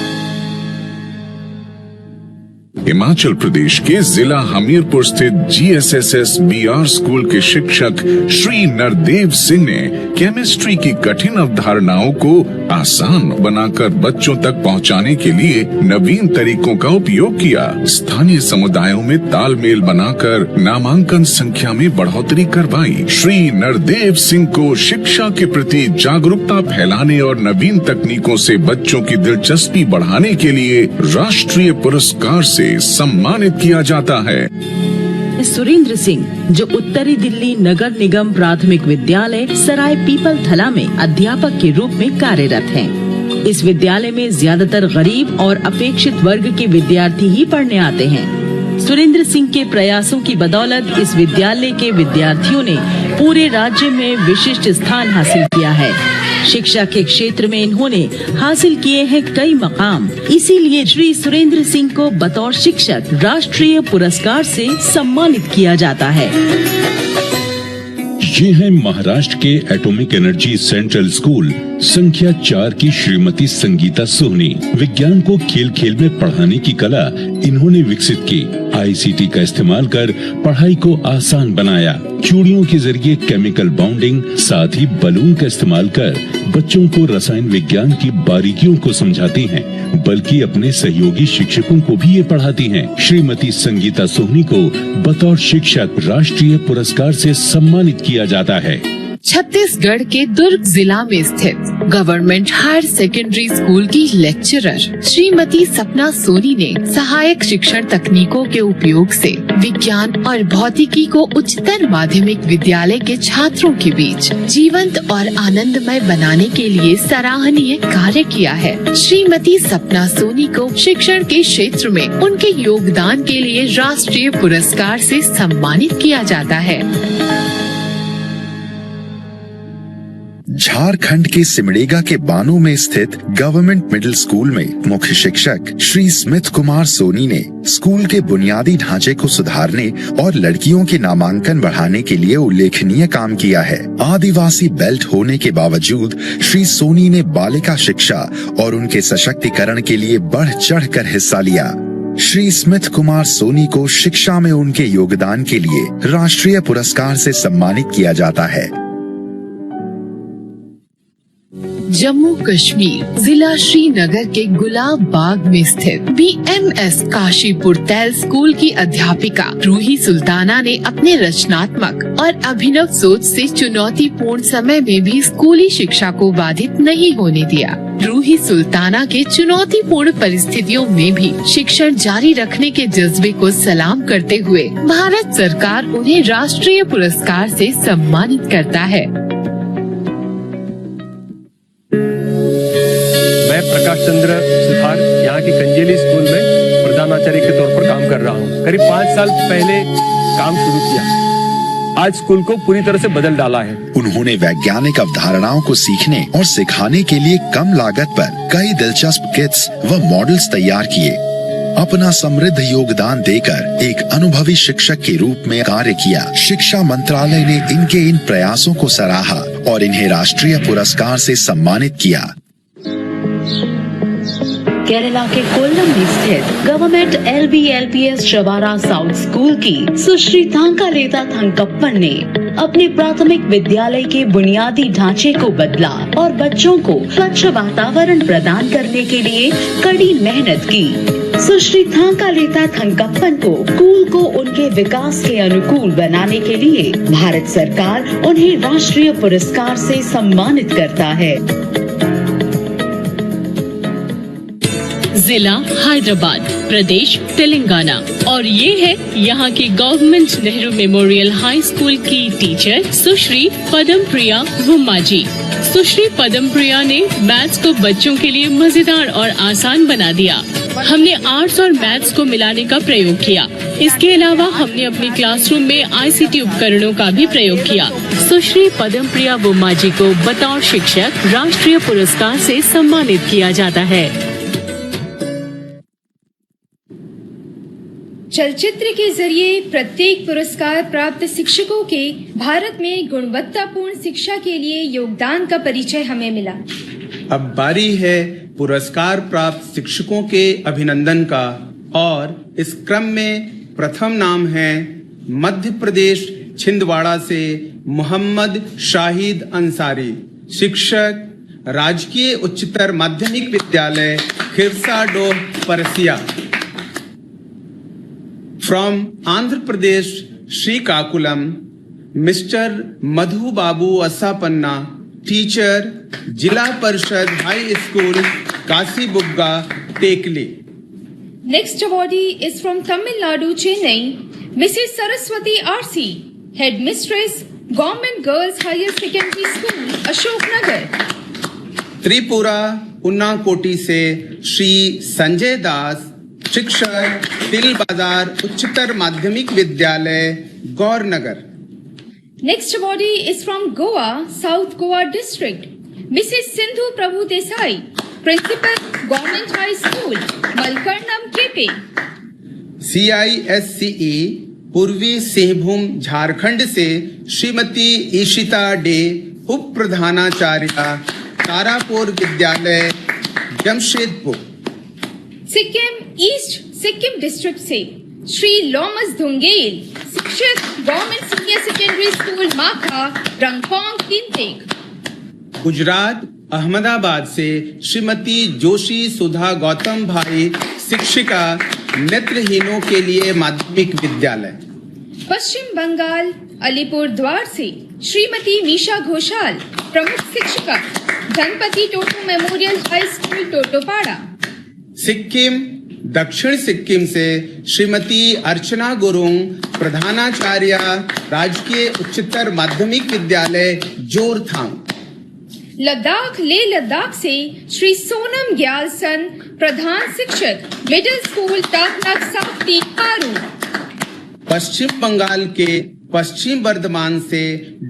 हिमाचल प्रदेश के जिला हमीरपुर स्थित GSSS BR स्कूल के शिक्षक श्री नरदेव सिंह ने केमिस्ट्री की कठिन अवधारणाओं को आसान बनाकर बच्चों तक पहुंचाने के लिए नवीन तरीकों का उपयोग किया। स्थानीय समुदायों में तालमेल बनाकर नामांकन संख्या में बढ़ोतरी करवाई। श्री नरदेव सिंह को शिक्षा के प्रति जागरूकता फैलाने और नवीन तकनीकों से बच्चों की दिलचस्पी बढ़ाने के लिए राष्ट्रीय पुरस्कार से सम्मानित किया जाता है। सुरेंद्र सिंह जो उत्तरी दिल्ली नगर निगम प्राथमिक विद्यालय सराय पीपल थला में अध्यापक के रूप में कार्यरत हैं। इस विद्यालय में ज्यादातर गरीब और अपेक्षित वर्ग के विद्यार्थी ही पढ़ने आते हैं। सुरेंद्र सिंह के प्रयासों की बदौलत इस विद्यालय के विद्यार्थियों ने पूरे राज्य में विशिष्ट स्थान हासिल किया है। शिक्षा के क्षेत्र में इन्होंने हासिल किए हैं कई मकाम। इसीलिए श्री सुरेंद्र सिंह को बतौर शिक्षक राष्ट्रीय पुरस्कार से सम्मानित किया जाता है। ये है महाराष्ट्र के एटॉमिक एनर्जी सेंट्रल स्कूल संख्या 4 की श्रीमती संगीता सोहनी। विज्ञान को खेल खेल में पढ़ाने की कला इन्होंने विकसित की। ICT का इस्तेमाल कर पढ़ाई को आसान बनाया। चूड़ियों के जरिए केमिकल बॉन्डिंग, साथ ही बलून का इस्तेमाल कर बच्चों को रसायन विज्ञान की बारीकियों को समझाती हैं, बल्कि अपने सहयोगी शिक्षकों को भी ये पढ़ाती हैं। श्रीमती संगीता सोहनी को बतौर शिक्षक राष्ट्रीय पुरस्कार से सम्मानित किया जाता है। छत्तीसगढ़ के दुर्ग जिला में स्थित गवर्नमेंट हायर सेकेंडरी स्कूल की लेक्चरर श्रीमती सपना सोनी ने सहायक शिक्षण तकनीकों के उपयोग से विज्ञान और भौतिकी को उच्चतर माध्यमिक विद्यालय के छात्रों के बीच जीवंत और आनंदमय बनाने के लिए सराहनीय कार्य किया है। श्रीमती सपना सोनी को शिक्षण के क्षेत्र में उनके योगदान के लिए राष्ट्रीय पुरस्कार से सम्मानित किया जाता है। झारखंड के सिमडेगा के बानो में स्थित गवर्नमेंट मिडिल स्कूल में मुख्य शिक्षक श्री स्मिथ कुमार सोनी ने स्कूल के बुनियादी ढांचे को सुधारने और लड़कियों के नामांकन बढ़ाने के लिए उल्लेखनीय काम किया है। आदिवासी बेल्ट होने के बावजूद श्री सोनी ने बालिका शिक्षा और उनके सशक्तिकरण के लिए बढ़ चढ़ कर हिस्सा लिया। श्री स्मिथ कुमार सोनी को शिक्षा में उनके योगदान के लिए राष्ट्रीय पुरस्कार से सम्मानित किया जाता है। जम्मू कश्मीर जिला श्रीनगर के गुलाब बाग में स्थित BMS काशीपुर तैल स्कूल की अध्यापिका रूही सुल्ताना ने अपने रचनात्मक और अभिनव सोच से चुनौतीपूर्ण समय में भी स्कूली शिक्षा को बाधित नहीं होने दिया। रूही सुल्ताना के चुनौतीपूर्ण परिस्थितियों में भी शिक्षण जारी रखने के जज्बे को सलाम करते हुए भारत सरकार उन्हें राष्ट्रीय पुरस्कार से सम्मानित करता है। मैं प्रकाश चंद्र सुथार यहाँ की कंजेली स्कूल में प्रधानाचार्य के तौर पर काम कर रहा हूँ। करीब 5 साल पहले काम शुरू किया, आज स्कूल को पूरी तरह से बदल डाला है। उन्होंने वैज्ञानिक अवधारणाओं को सीखने और सिखाने के लिए कम लागत पर कई दिलचस्प किट्स व मॉडल्स तैयार किए। अपना समृद्ध योगदान देकर एक अनुभवी शिक्षक के रूप में कार्य किया। शिक्षा मंत्रालय ने इनके इन प्रयासों को सराहा और इन्हें राष्ट्रीय पुरस्कार से सम्मानित किया। केरला के कोल्लम में स्थित government LBLPS Chawara south school की सुश्री थांकालेता थंकप्पन ने अपने प्राथमिक विद्यालय के बुनियादी ढांचे को बदला और बच्चों को स्वच्छ वातावरण प्रदान करने के लिए कड़ी मेहनत की। सुश्री थांकालेता थंकप्पन को स्कूल को उनके विकास के अनुकूल बनाने के लिए भारत सरकार उन्हें राष्ट्रीय पुरस्कार से सम्मानित करता है। जिला हैदराबाद, प्रदेश तेलंगाना और ये है यहाँ की government Nehru memorial high school की टीचर सुश्री पदम प्रिया वुम्माजी। सुश्री पदम प्रिया ने मैथ्स को बच्चों के लिए मजेदार और आसान बना दिया। हमने आर्ट्स और मैथ्स को मिलाने का प्रयोग किया। इसके अलावा हमने अपने क्लासरूम में ICT उपकरणों का भी प्रयोग किया। सुश्री पदम प्रिया वुम्माजी को बतौर शिक्षक राष्ट्रीय पुरस्कार से सम्मानित किया जाता है। चलचित्र के जरिए प्रत्येक पुरस्कार प्राप्त शिक्षकों के भारत में गुणवत्तापूर्ण शिक्षा के लिए योगदान का परिचय हमें मिला। अब बारी है पुरस्कार प्राप्त शिक्षकों के अभिनंदन का और इस क्रम में प्रथम नाम है मध्य प्रदेश छिंदवाड़ा से मोहम्मद शाहिद अंसारी, शिक्षक राजकीय उच्चतर माध्यमिक विद्यालय खिरसाडोह Persia. From Andhra Pradesh, Srikakulam, Mr. Madhu Babu Asapanna, teacher, Jila Parshad High School, Kasibugga, Tekli. Next awardee is from Tamil Nadu, Chennai, Mrs. Saraswati RC, Headmistress, Government Girls Higher Secondary School, Ashok Nagar. Tripura Unakoti से श्री संजय दास, शिक्षक तिल बाजार उच्चतर माध्यमिक विद्यालय गौरनगर। Next awardee is from Goa, South Goa District, Mrs. Sindhu Prabhu Desai, Principal, Government High School, Malkarnam, KP. CISCE पूर्वी सिंहभूम झारखंड से श्रीमती ईशिता day, उप प्रधानाचार्य तारापुर विद्यालय जमशेदपुर। सिक्किम ईस्ट सिक्किम डिस्ट्रिक्ट से श्री लोमस धुंगेल, शिक्षक गवर्नमेंट सीनियर सेकेंडरी स्कूल माखा, रंगपोंग, तिनतेक। गुजरात अहमदाबाद से श्रीमती जोशी सुधा गौतम भाई, शिक्षिका नेत्रहीनों के लिए माध्यमिक विद्यालय। पश्चिम बंगाल अलीपुर द्वार से श्रीमती मीशा घोषाल, प्रमुख शिक्षिका Ganapati Toto memorial high school Totopara. Sikkim दक्षिण सिक्किम से श्रीमती अर्चना गुरुंग, प्रधानाचार्य राजकीय उच्चतर माध्यमिक विद्यालय जोरथांग। लद्दाख ले लद्दाख से श्री सोनम ग्यालसन, प्रधान शिक्षक मिडिल स्कूल टाकनाक साफ्ती पारू। पश्चिम बंगाल के पश्चिम बर्धमान से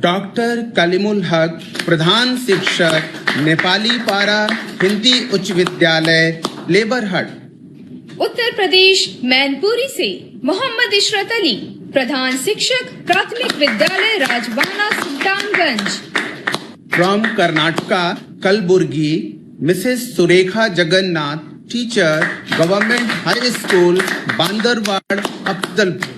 डॉक्टर कलीमुल हक, प्रधान शिक्षक नेपाली पारा हिंदी उच्च विद्यालय लेबरहट। उत्तर प्रदेश मैनपुरी से मोहम्मद इशरत अली, प्रधान शिक्षक प्राथमिक विद्यालय Rajbana Sultanganj. From Karnataka Kalaburagi, Mrs Surekha Jagannath, teacher government high school Bandarwad Afzalpur.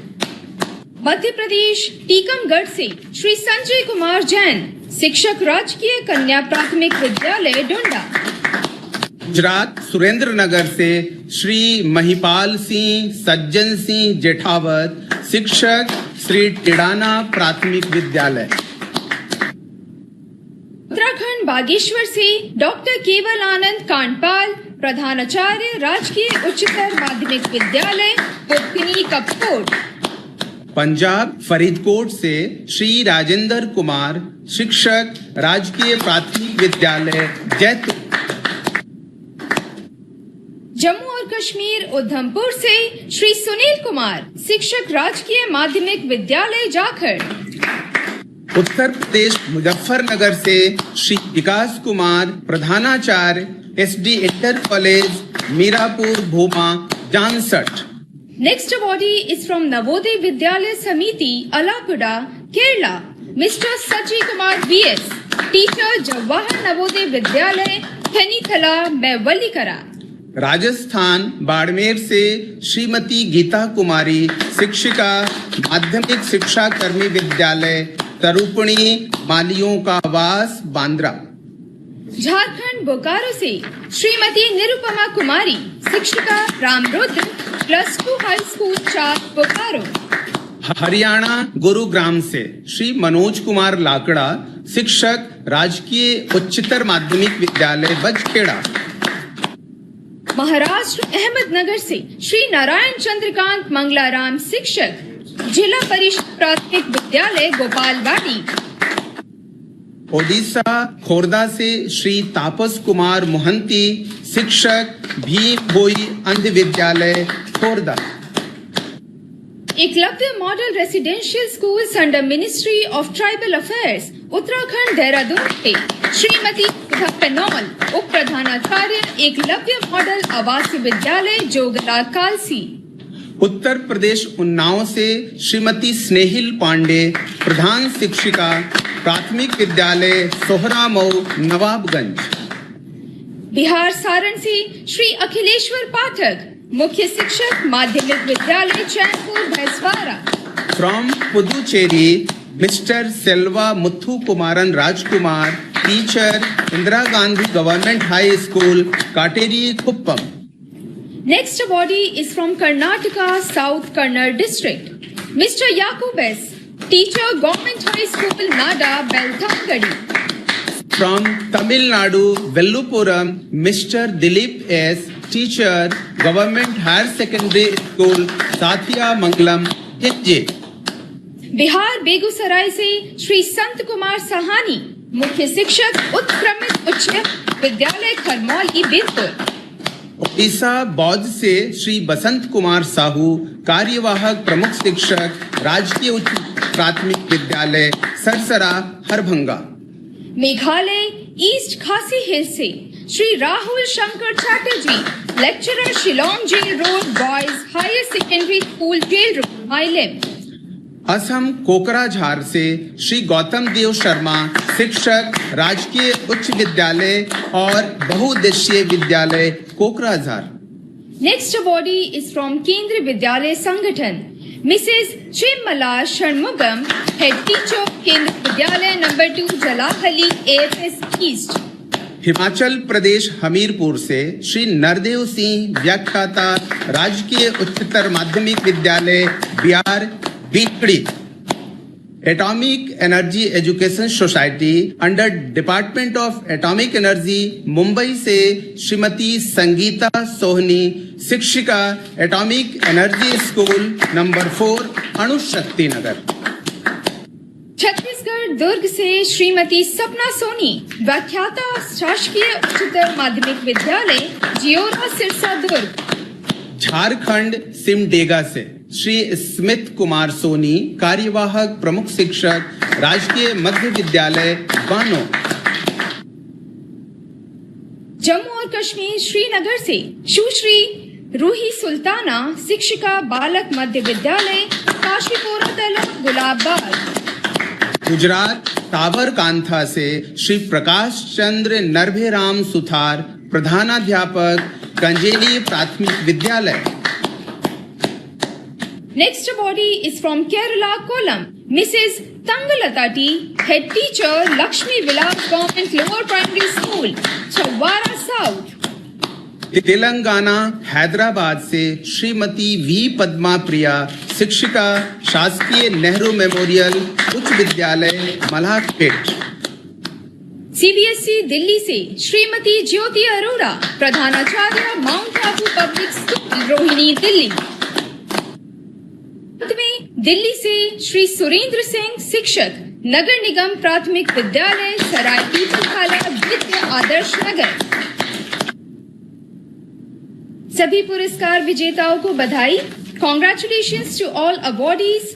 Madhya Pradesh Tikamgarh से श्री संजय कुमार जैन, शिक्षक राजकीय कन्या प्राथमिक विद्यालय डोंडा। गुजरात सुरेंद्र नगर से श्री महिपाल सिंह सज्जन सिंह जेठावत, शिक्षक श्री टिडाना प्राथमिक विद्यालय। उत्तराखंड बागेश्वर से डॉक्टर केवल आनंद कांडपाल, प्रधानाचार्य राजकीय उच्चतर माध्यमिक विद्यालय पुतनी कपकोट। पंजाब फरीदकोट से श्री राजेंद्र कुमार, शिक्षक राजकीय प्राथमिक विद्यालय जैतून। जम्मू और कश्मीर उधमपुर से श्री सुनील कुमार, शिक्षक राजकीय माध्यमिक विद्यालय जाखड़। उत्तर प्रदेश मुजफ्फरनगर से श्री विकास कुमार, प्रधानाचार्य SD इंटर कॉलेज मीरापुर भूमा Jansath. Next awardee is from Navodaya Vidyalaya Samiti, Alappuzha, Kerala, Mr. Sachi Kumar VS, teacher Jawahar Navodaya Vidyalaya, Thanithala, Mevvalikara। Rajasthan Barmer से श्रीमती गीता कुमारी, शिक्षिका माध्यमिक शिक्षा कर्मी विद्यालय तरुपणी मालियों का वास बांद्रा। झारखंड बोकारो से श्रीमती निरुपमा कुमारी, शिक्षिका रामरुद्र +2 हाई स्कूल 4 बोकारो। हरियाणा गुरुग्राम से श्री मनोज कुमार लाकड़ा, शिक्षक राजकीय उच्चतर माध्यमिक विद्यालय बजखेड़ा। महाराष्ट्र अहमदनगर से श्री नारायण चंद्रकांत मंगलाराम, शिक्षक जिला परिषद प्राथमिक विद्यालय गोपालवाड़ी। ओडिशा खोर्धा से श्री तापस कुमार मोहंती, शिक्षक भीम भोई अंध विद्यालय Khordha. Eklavya model residential school under ministry of tribal affairs Uttarakhand Dehradun से श्रीमती सुधा पेनौल, उप प्रधानाचार्य एकलव्य मॉडल आवासीय विद्यालय जोगला कालसी। उत्तर प्रदेश उन्नाव से श्रीमती स्नेहिल पांडे, प्रधान शिक्षिका प्राथमिक विद्यालय सोहरा मऊ नवाबगंज। बिहार सारण से श्री अखिलेश्वर पाठक, मुख्य शिक्षक माध्यमिक विद्यालय Chainpur Bhainswara. From Puducherry Mr Selva Muthu Kumaran Rajkumar, teacher Indira Gandhi government high school Kateri Kuppam. Next awardee is from Karnataka, South Kannada district, Mr. Yakub S, teacher Government High School Nada, Belthangadi। From Tamil Nadu, Vellupuram, Mr. Dilip S, teacher Government Higher Secondary School साथिया मंगलम हिज्जे। बिहार बेगूसराय से श्री संत कुमार सहानी, मुख्य शिक्षक उत्क्रमित उच्च विद्यालय खरमौली बीरपुर। ओडिशा बौद्ध से श्री बसंत कुमार साहू, कार्यवाहक प्रमुख शिक्षक राजकीय उच्च प्राथमिक विद्यालय सरसरा हरभंगा। मेघालय ईस्ट खासी हिल से Shri Rahul Shankar Chatterjee, lecturer Shillong jail road boys higher secondary school jail road Mylliem. Assam Kokrajhar से श्री गौतम देव शर्मा, शिक्षक राजकीय उच्च विद्यालय और बहुउद्देशीय विद्यालय Kokrajhar. Next awardee is from Kendriya Vidyalaya Sangathan, Mrs Chimla Shanmugam, head teacher Kendriya Vidyalaya number 2 Jalahalli AFS east. Himachal Pradesh Hamirpur से श्री नरदेव सिंह, व्याख्याता राजकीय उच्चतर माध्यमिक विद्यालय Bihar Bikri. Atomic energy education society under department of atomic energy Mumbai से श्रीमती संगीता सोहनी, शिक्षिका atomic energy school number 4 Anushakti Nagar. Chhattisgarh Durg से श्रीमती सपना सोनी, व्याख्याता शासकीय उच्चतर माध्यमिक विद्यालय जियोरा सिरसा दुर्ग। झारखंड सिमडेगा से श्री स्मित कुमार सोनी, कार्यवाहक प्रमुख शिक्षक राजकीय मध्य विद्यालय बानो। जम्मू और कश्मीर श्रीनगर से सुश्री रूही सुल्ताना, शिक्षिका बालक मध्य विद्यालय काशीपुरा तला गुलाबबाग। गुजरात साबरकांठा से श्री प्रकाश चंद्र नरभेराम सुथार, प्रधानाध्यापक कंजेली प्राथमिक विद्यालय। Next awardee is from Kerala, Kollam, Mrs. Thankalatha T, head teacher Lakshmi Vilas government lower primary school, Chavara south. Telangana Hyderabad से श्रीमती वी पद्मा प्रिया, शिक्षिका, शासकीय नेहरू मेमोरियल उच्च विद्यालय मलाखपेट। सीबीएसई दिल्ली से श्रीमती ज्योति अरोड़ा, प्रधानाचार्य mount Abu public school, Rohini, Delhi. Delhi से श्री सुरेंद्र सिंह, शिक्षक, नगर निगम प्राथमिक विद्यालय, सराय पीपलखाला, विद्या आदर्श नगर। सभी पुरस्कार विजेताओं को बधाई। Congratulations to all awardees.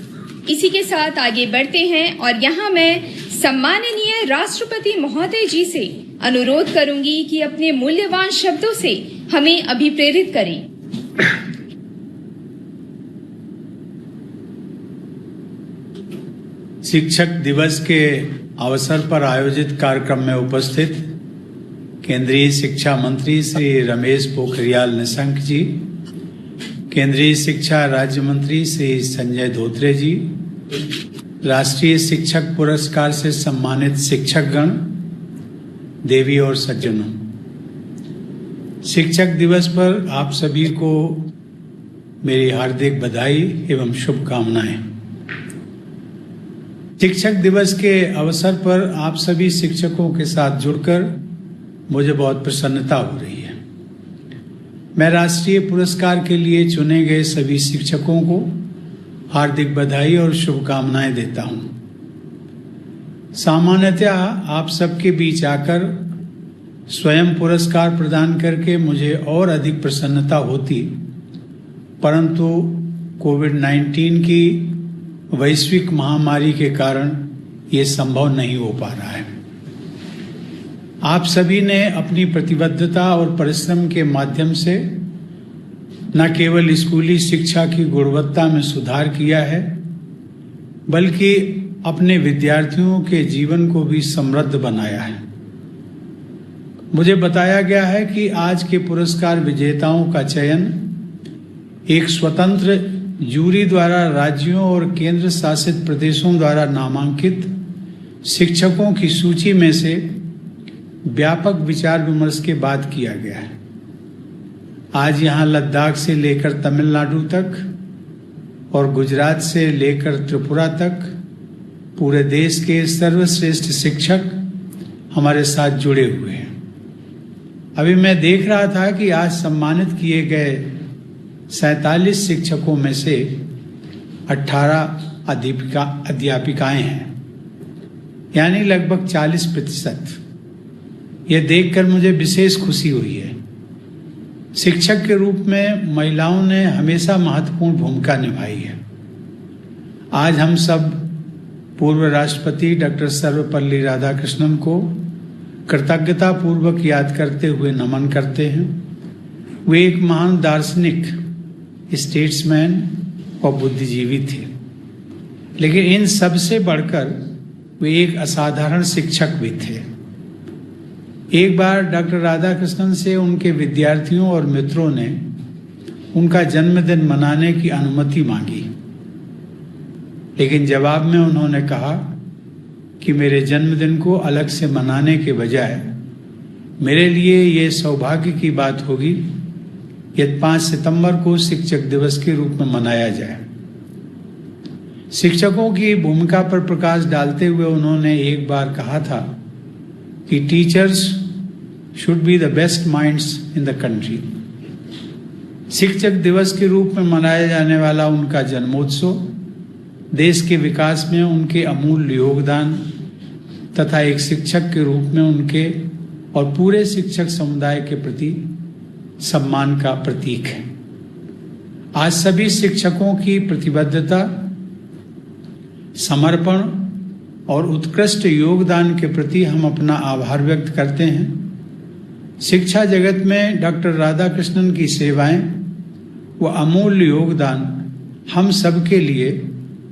इसी के साथ आगे बढ़ते हैं और यहाँ मैं सम्माननीय राष्ट्रपति महोदय जी से अनुरोध करूंगी कि अपने मूल्यवान शब्दों से हमें अभिप्रेरित करें। शिक्षक दिवस के अवसर पर आयोजित कार्यक्रम में उपस्थित केंद्रीय शिक्षा मंत्री श्री रमेश पोखरियाल निशंक जी, केंद्रीय शिक्षा राज्य मंत्री श्री संजय धोत्रे जी, राष्ट्रीय शिक्षक पुरस्कार से सम्मानित शिक्षकगण, देवी और सज्जनों, शिक्षक दिवस पर आप सभी को मेरी हार्दिक बधाई एवं शुभकामनाएं। शिक्षक दिवस के अवसर पर आप सभी शिक्षकों के साथ जुड़कर मुझे बहुत प्रसन्नता हो रही है। मैं राष्ट्रीय पुरस्कार के लिए चुने गए सभी शिक्षकों को हार्दिक बधाई और शुभकामनाएं देता हूं। सामान्यतः आप सबके बीच आकर स्वयं पुरस्कार प्रदान करके मुझे और अधिक प्रसन्नता होती, परंतु कोविड-19 की वैश्विक महामारी के कारण ये संभव नहीं हो पा रहा है। आप सभी ने अपनी प्रतिबद्धता और परिश्रम के माध्यम से न केवल स्कूली शिक्षा की गुणवत्ता में सुधार किया है, बल्कि अपने विद्यार्थियों के जीवन को भी समृद्ध बनाया है। मुझे बताया गया है कि आज के पुरस्कार विजेताओं का चयन एक स्वतंत्र जूरी द्वारा राज्यों और केंद्र शासित प्रदेशों द्वारा नामांकित शिक्षकों की सूची में से व्यापक विचार विमर्श के बाद किया गया है। आज यहाँ लद्दाख से लेकर तमिलनाडु तक और गुजरात से लेकर त्रिपुरा तक पूरे देश के सर्वश्रेष्ठ शिक्षक हमारे साथ जुड़े हुए हैं। अभी मैं देख रहा था कि आज सम्मानित किए गए 47 शिक्षकों में से 18 अध्यापिकाएं हैं, यानी लगभग 40%। यह देखकर मुझे विशेष खुशी हुई है। शिक्षक के रूप में महिलाओं ने हमेशा महत्वपूर्ण भूमिका निभाई है। आज हम सब पूर्व राष्ट्रपति डॉक्टर सर्वपल्ली राधाकृष्णन को कृतज्ञता पूर्वक याद करते हुए नमन करते हैं। वे एक महान दार्शनिक, स्टेट्समैन और बुद्धिजीवी थे, लेकिन इन सब से बढ़कर वे एक असाधारण शिक्षक भी थे। एक बार डॉक्टर राधाकृष्णन से उनके विद्यार्थियों और मित्रों ने उनका जन्मदिन मनाने की अनुमति मांगी, लेकिन जवाब में उन्होंने कहा कि मेरे जन्मदिन को अलग से मनाने के बजाय मेरे लिए ये सौभाग्य की बात होगी यदि 5 सितंबर को शिक्षक दिवस के रूप में मनाया जाए। शिक्षकों की भूमिका पर प्रकाश डालते हुए उन्होंने एक बार कहा था कि teachers should be the best minds in the country. शिक्षक दिवस के रूप में मनाया जाने वाला उनका जन्मोत्सव देश के विकास में उनके अमूल्य योगदान तथा एक शिक्षक के रूप में उनके और पूरे शिक्षक समुदाय के प्रति सम्मान का प्रतीक है। आज सभी शिक्षकों की प्रतिबद्धता, समर्पण और उत्कृष्ट योगदान के प्रति हम अपना आभार व्यक्त करते हैं। शिक्षा जगत में डॉक्टर राधाकृष्णन की सेवाएं व अमूल्य योगदान हम सबके लिए,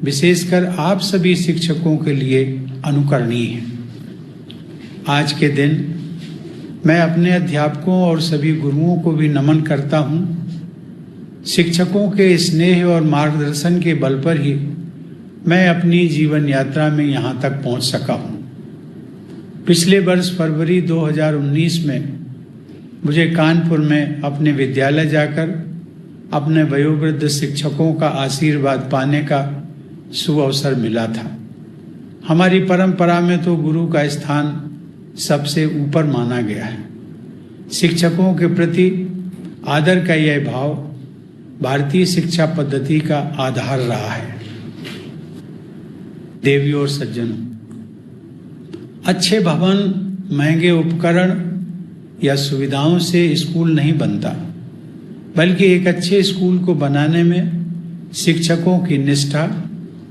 विशेषकर आप सभी शिक्षकों के लिए अनुकरणीय है। आज के दिन मैं अपने अध्यापकों और सभी गुरुओं को भी नमन करता हूँ। शिक्षकों के स्नेह और मार्गदर्शन के बल पर ही मैं अपनी जीवन यात्रा में यहाँ तक पहुँच सका हूँ। पिछले वर्ष फरवरी 2019 में मुझे कानपुर में अपने विद्यालय जाकर अपने वयोवृद्ध शिक्षकों का आशीर्वाद पाने का शुभ अवसर मिला था। हमारी परंपरा में तो गुरु का स्थान सबसे ऊपर माना गया है। शिक्षकों के प्रति आदर का यह भाव भारतीय शिक्षा पद्धति का आधार रहा है। देवियों और सज्जनों, अच्छे भवन, महंगे उपकरण या सुविधाओं से स्कूल नहीं बनता, बल्कि एक अच्छे स्कूल को बनाने में शिक्षकों की निष्ठा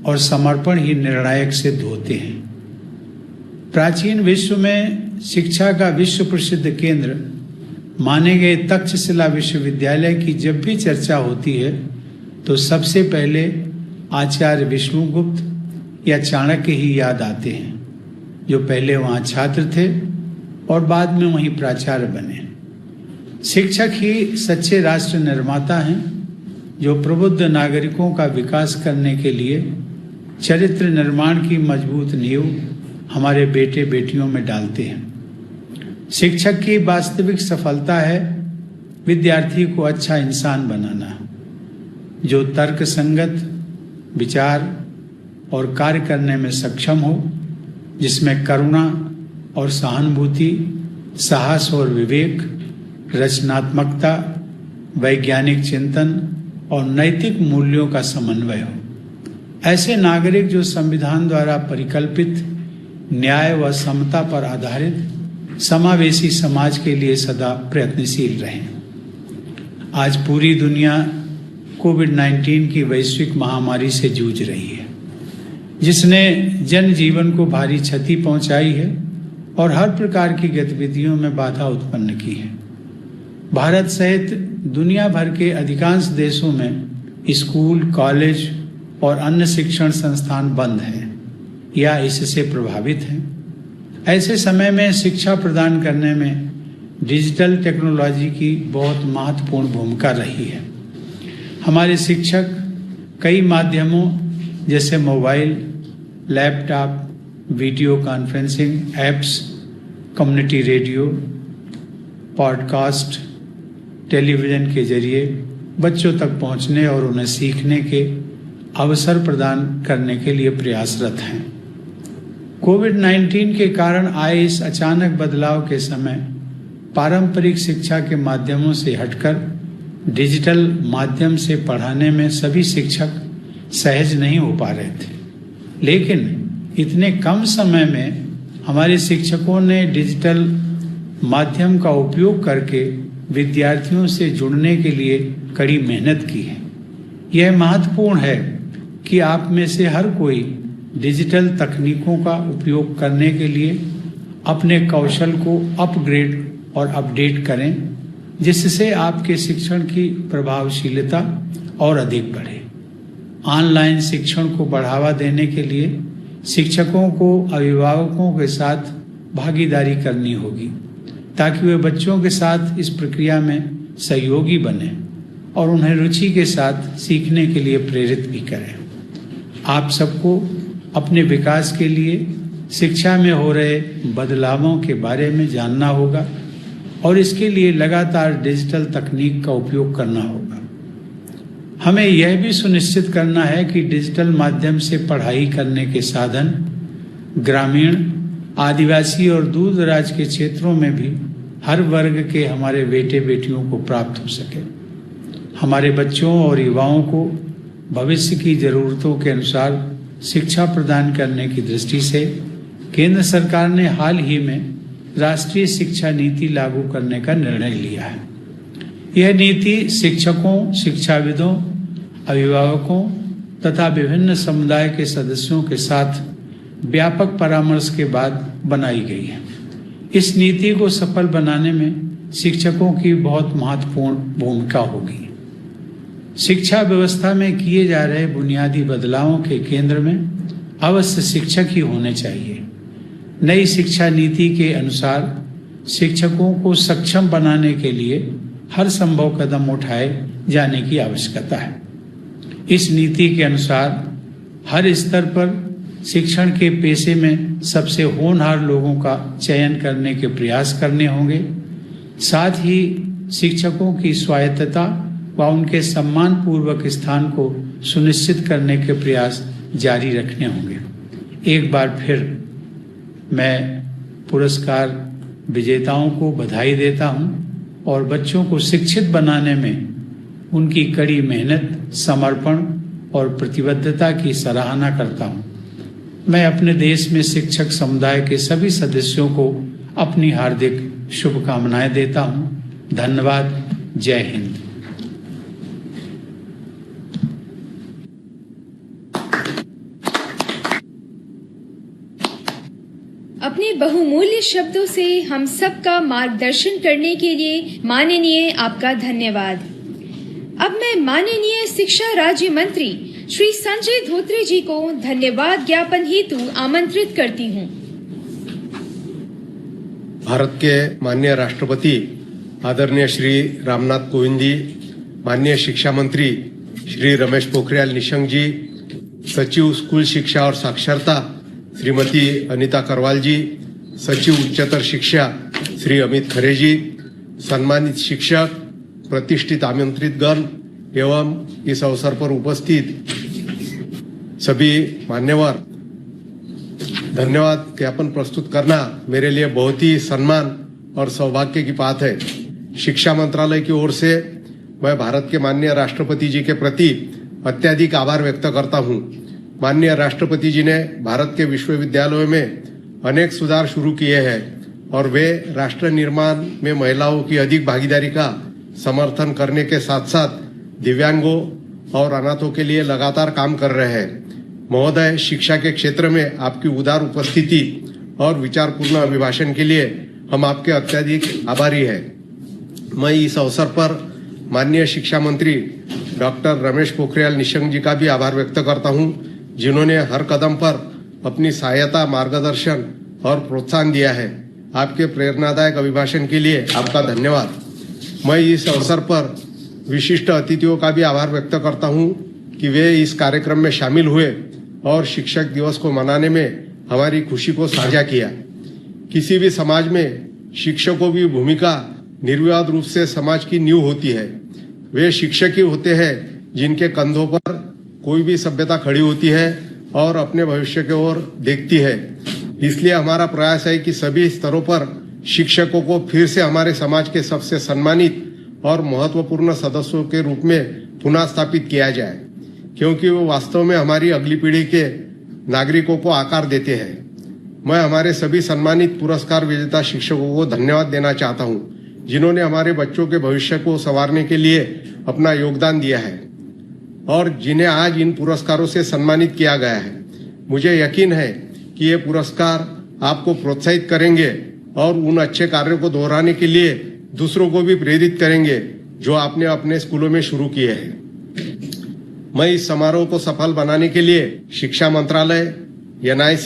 और समर्पण ही निर्णायक सिद्ध होते हैं। प्राचीन विश्व में शिक्षा का विश्व प्रसिद्ध केंद्र माने गए तक्षशिला विश्वविद्यालय की जब भी चर्चा होती है तो सबसे पहले आचार्य विष्णुगुप्त या चाणक्य ही याद आते हैं, जो पहले वहाँ छात्र थे और बाद में वहीं प्राचार्य बने। शिक्षक ही सच्चे राष्ट्र निर्माता हैं, जो प्रबुद्ध नागरिकों का विकास करने के लिए चरित्र निर्माण की मजबूत नींव हमारे बेटे बेटियों में डालते हैं। शिक्षक की वास्तविक सफलता है विद्यार्थी को अच्छा इंसान बनाना, जो तर्क संगत विचार और कार्य करने में सक्षम हो, जिसमें करुणा और सहानुभूति, साहस और विवेक, रचनात्मकता, वैज्ञानिक चिंतन और नैतिक मूल्यों का समन्वय हो। ऐसे नागरिक जो संविधान द्वारा परिकल्पित न्याय व समता पर आधारित समावेशी समाज के लिए सदा प्रयत्नशील रहें। आज पूरी दुनिया कोविड-19 की वैश्विक महामारी से जूझ रही है, जिसने जनजीवन को भारी क्षति पहुंचाई है और हर प्रकार की गतिविधियों में बाधा उत्पन्न की है। भारत सहित दुनिया भर के अधिकांश देशों में स्कूल, कॉलेज और अन्य शिक्षण संस्थान बंद हैं या इससे प्रभावित हैं। ऐसे समय में शिक्षा प्रदान करने में डिजिटल टेक्नोलॉजी की बहुत महत्वपूर्ण भूमिका रही है। हमारे शिक्षक कई माध्यमों जैसे mobile, laptop, video conferencing apps, community radio, podcast, television के जरिए बच्चों तक पहुंचने और उन्हें सीखने के अवसर प्रदान करने के लिए प्रयासरत हैं। कोविड-19 के कारण आए इस अचानक बदलाव के समय पारंपरिक शिक्षा के माध्यमों से हटकर डिजिटल माध्यम से पढ़ाने में सभी शिक्षक सहज नहीं हो पा रहे थे, लेकिन इतने कम समय में हमारे शिक्षकों ने डिजिटल माध्यम का उपयोग करके विद्यार्थियों से जुड़ने के लिए कड़ी मेहनत की है। यह महत्वपूर्ण है कि आप में से हर कोई डिजिटल तकनीकों का उपयोग करने के लिए अपने कौशल को अपग्रेड और अपडेट करें, जिससे आपके शिक्षण की प्रभावशीलता और अधिक बढ़े। ऑनलाइन शिक्षण को बढ़ावा देने के लिए शिक्षकों को अभिभावकों के साथ भागीदारी करनी होगी, ताकि वे बच्चों के साथ इस प्रक्रिया में सहयोगी बने और उन्हें रुचि के साथ सीखने के लिए प्रेरित भी करें। आप सबको अपने विकास के लिए शिक्षा में हो रहे बदलावों के बारे में जानना होगा और इसके लिए लगातार डिजिटल तकनीक का उपयोग करना होगा। हमें यह भी सुनिश्चित करना है कि डिजिटल माध्यम से पढ़ाई करने के साधन ग्रामीण, आदिवासी और दूर दराज के क्षेत्रों में भी हर वर्ग के हमारे बेटे बेटियों को प्राप्त हो सके। हमारे बच्चों और युवाओं को भविष्य की जरूरतों के अनुसार शिक्षा प्रदान करने की दृष्टि से केंद्र सरकार ने हाल ही में राष्ट्रीय शिक्षा नीति लागू करने का निर्णय लिया है। यह नीति शिक्षकों, शिक्षाविदों, अभिभावकों तथा विभिन्न समुदाय के सदस्यों के साथ व्यापक परामर्श के बाद बनाई गई है। इस नीति को सफल बनाने में शिक्षकों की बहुत महत्वपूर्ण भूमिका होगी। शिक्षा व्यवस्था में किए जा रहे बुनियादी बदलावों के केंद्र में अवश्य शिक्षक ही होने चाहिए। नई शिक्षा नीति के अनुसार शिक्षकों को सक्षम बनाने के लिए हर संभव कदम उठाए जाने की आवश्यकता है। इस नीति के अनुसार हर स्तर पर शिक्षण के पेशे में सबसे होनहार लोगों का चयन करने के प्रयास करने होंगे। साथ ही शिक्षकों की स्वायत्तता व उनके सम्मानपूर्वक स्थान को सुनिश्चित करने के प्रयास जारी रखने होंगे। एक बार फिर मैं पुरस्कार विजेताओं को बधाई देता हूं और बच्चों को शिक्षित बनाने में उनकी कड़ी मेहनत, समर्पण और प्रतिबद्धता की सराहना करता हूं। मैं अपने देश में शिक्षक समुदाय के सभी सदस्यों को अपनी हार्दिक शुभकामनाएं देता हूं। धन्यवाद। जय हिंद। अपने बहुमूल्य शब्दों से हम सबका मार्गदर्शन करने के लिए माननीय आपका धन्यवाद। अब मैं माननीय शिक्षा राज्य मंत्री श्री संजय धोत्रे जी को धन्यवाद ज्ञापन हेतु आमंत्रित करती हूँ। भारत के माननीय राष्ट्रपति आदरणीय श्री रामनाथ कोविंद जी, माननीय शिक्षा मंत्री श्री रमेश पोखरियाल निशंक जी, सचिव स्कूल शिक्षा और साक्षरता श्रीमती अनीता करवाल जी, सचिव उच्चतर शिक्षा श्री अमित खरे जी, सम्मानित शिक्षक, प्रतिष्ठित आमंत्रित गण एवं इस अवसर पर उपस्थित सभी मान्यवर, धन्यवाद ज्ञापन प्रस्तुत करना मेरे लिए बहुत ही सम्मान और सौभाग्य की बात है। शिक्षा मंत्रालय की ओर से मैं भारत के माननीय राष्ट्रपति जी के प्रति अत्यधिक आभार व्यक्त करता हूं। माननीय राष्ट्रपति जी ने भारत के विश्वविद्यालयों में अनेक सुधार शुरू किए हैं और वे राष्ट्र निर्माण में महिलाओं की अधिक भागीदारी का समर्थन करने के साथ साथ दिव्यांगों और अनाथों के लिए लगातार काम कर रहे हैं। महोदय, शिक्षा के क्षेत्र में आपकी उदार उपस्थिति और विचारपूर्ण अभिभाषण के लिए हम आपके अत्यधिक आभारी हैं। मैं इस अवसर पर माननीय शिक्षा मंत्री डॉक्टर रमेश पोखरियाल निशंक जी का भी आभार व्यक्त करता हूं, जिन्होंने हर कदम पर अपनी सहायता, मार्गदर्शन और प्रोत्साहन दिया है। आपके प्रेरणादायक अभिभाषण के लिए आपका धन्यवाद। मैं इस अवसर पर विशिष्ट अतिथियों का भी आभार व्यक्त करता हूं कि वे इस कार्यक्रम में शामिल हुए और शिक्षक दिवस को मनाने में हमारी खुशी को साझा किया। किसी भी समाज में शिक्षकों की भूमिका निर्विवाद रूप से समाज की नींव होती है। वे शिक्षक ही होते हैं जिनके कंधों पर कोई भी सभ्यता खड़ी होती है और अपने भविष्य की ओर देखती है। इसलिए हमारा प्रयास है कि सभी स्तरों पर शिक्षकों को फिर से हमारे समाज के सबसे सम्मानित और महत्वपूर्ण सदस्यों के रूप में पुनः स्थापित किया जाए, क्योंकि वो वास्तव में हमारी अगली पीढ़ी के नागरिकों को आकार देते हैं। मैं हमारे सभी सम्मानित पुरस्कार विजेता शिक्षकों को धन्यवाद देना चाहता हूं, जिन्होंने हमारे बच्चों के भविष्य को संवारने के लिए अपना योगदान दिया है और जिन्हें आज इन पुरस्कारों से सम्मानित किया गया है। मुझे यकीन है कि ये पुरस्कार आपको प्रोत्साहित करेंगे और उन अच्छे कार्यों को दोहराने के लिए दूसरों को भी प्रेरित करेंगे जो आपने अपने स्कूलों में शुरू किए हैं। मैं इस समारोह को सफल बनाने के लिए शिक्षा मंत्रालय, NIC,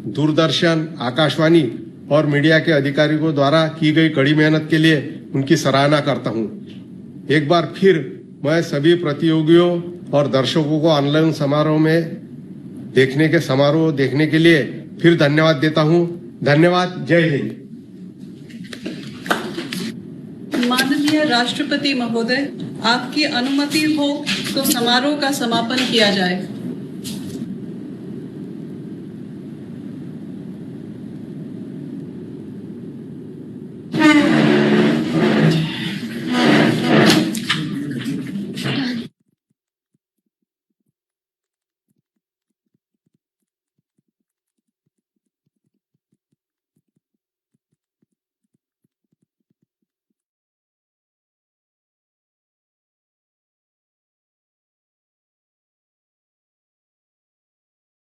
दूरदर्शन, आकाशवाणी और मीडिया के अधिकारियों द्वारा की गई कड़ी मेहनत के लिए उनकी सराहना करता हूं। एक बार फिर मैं सभी प्रतियोगियों और दर्शकों को ऑनलाइन समारोह देखने के लिए फिर धन्यवाद देता हूं। धन्यवाद। जय हिंद। माननीय राष्ट्रपति महोदय, आपकी अनुमति हो तो समारोह का समापन किया जाए।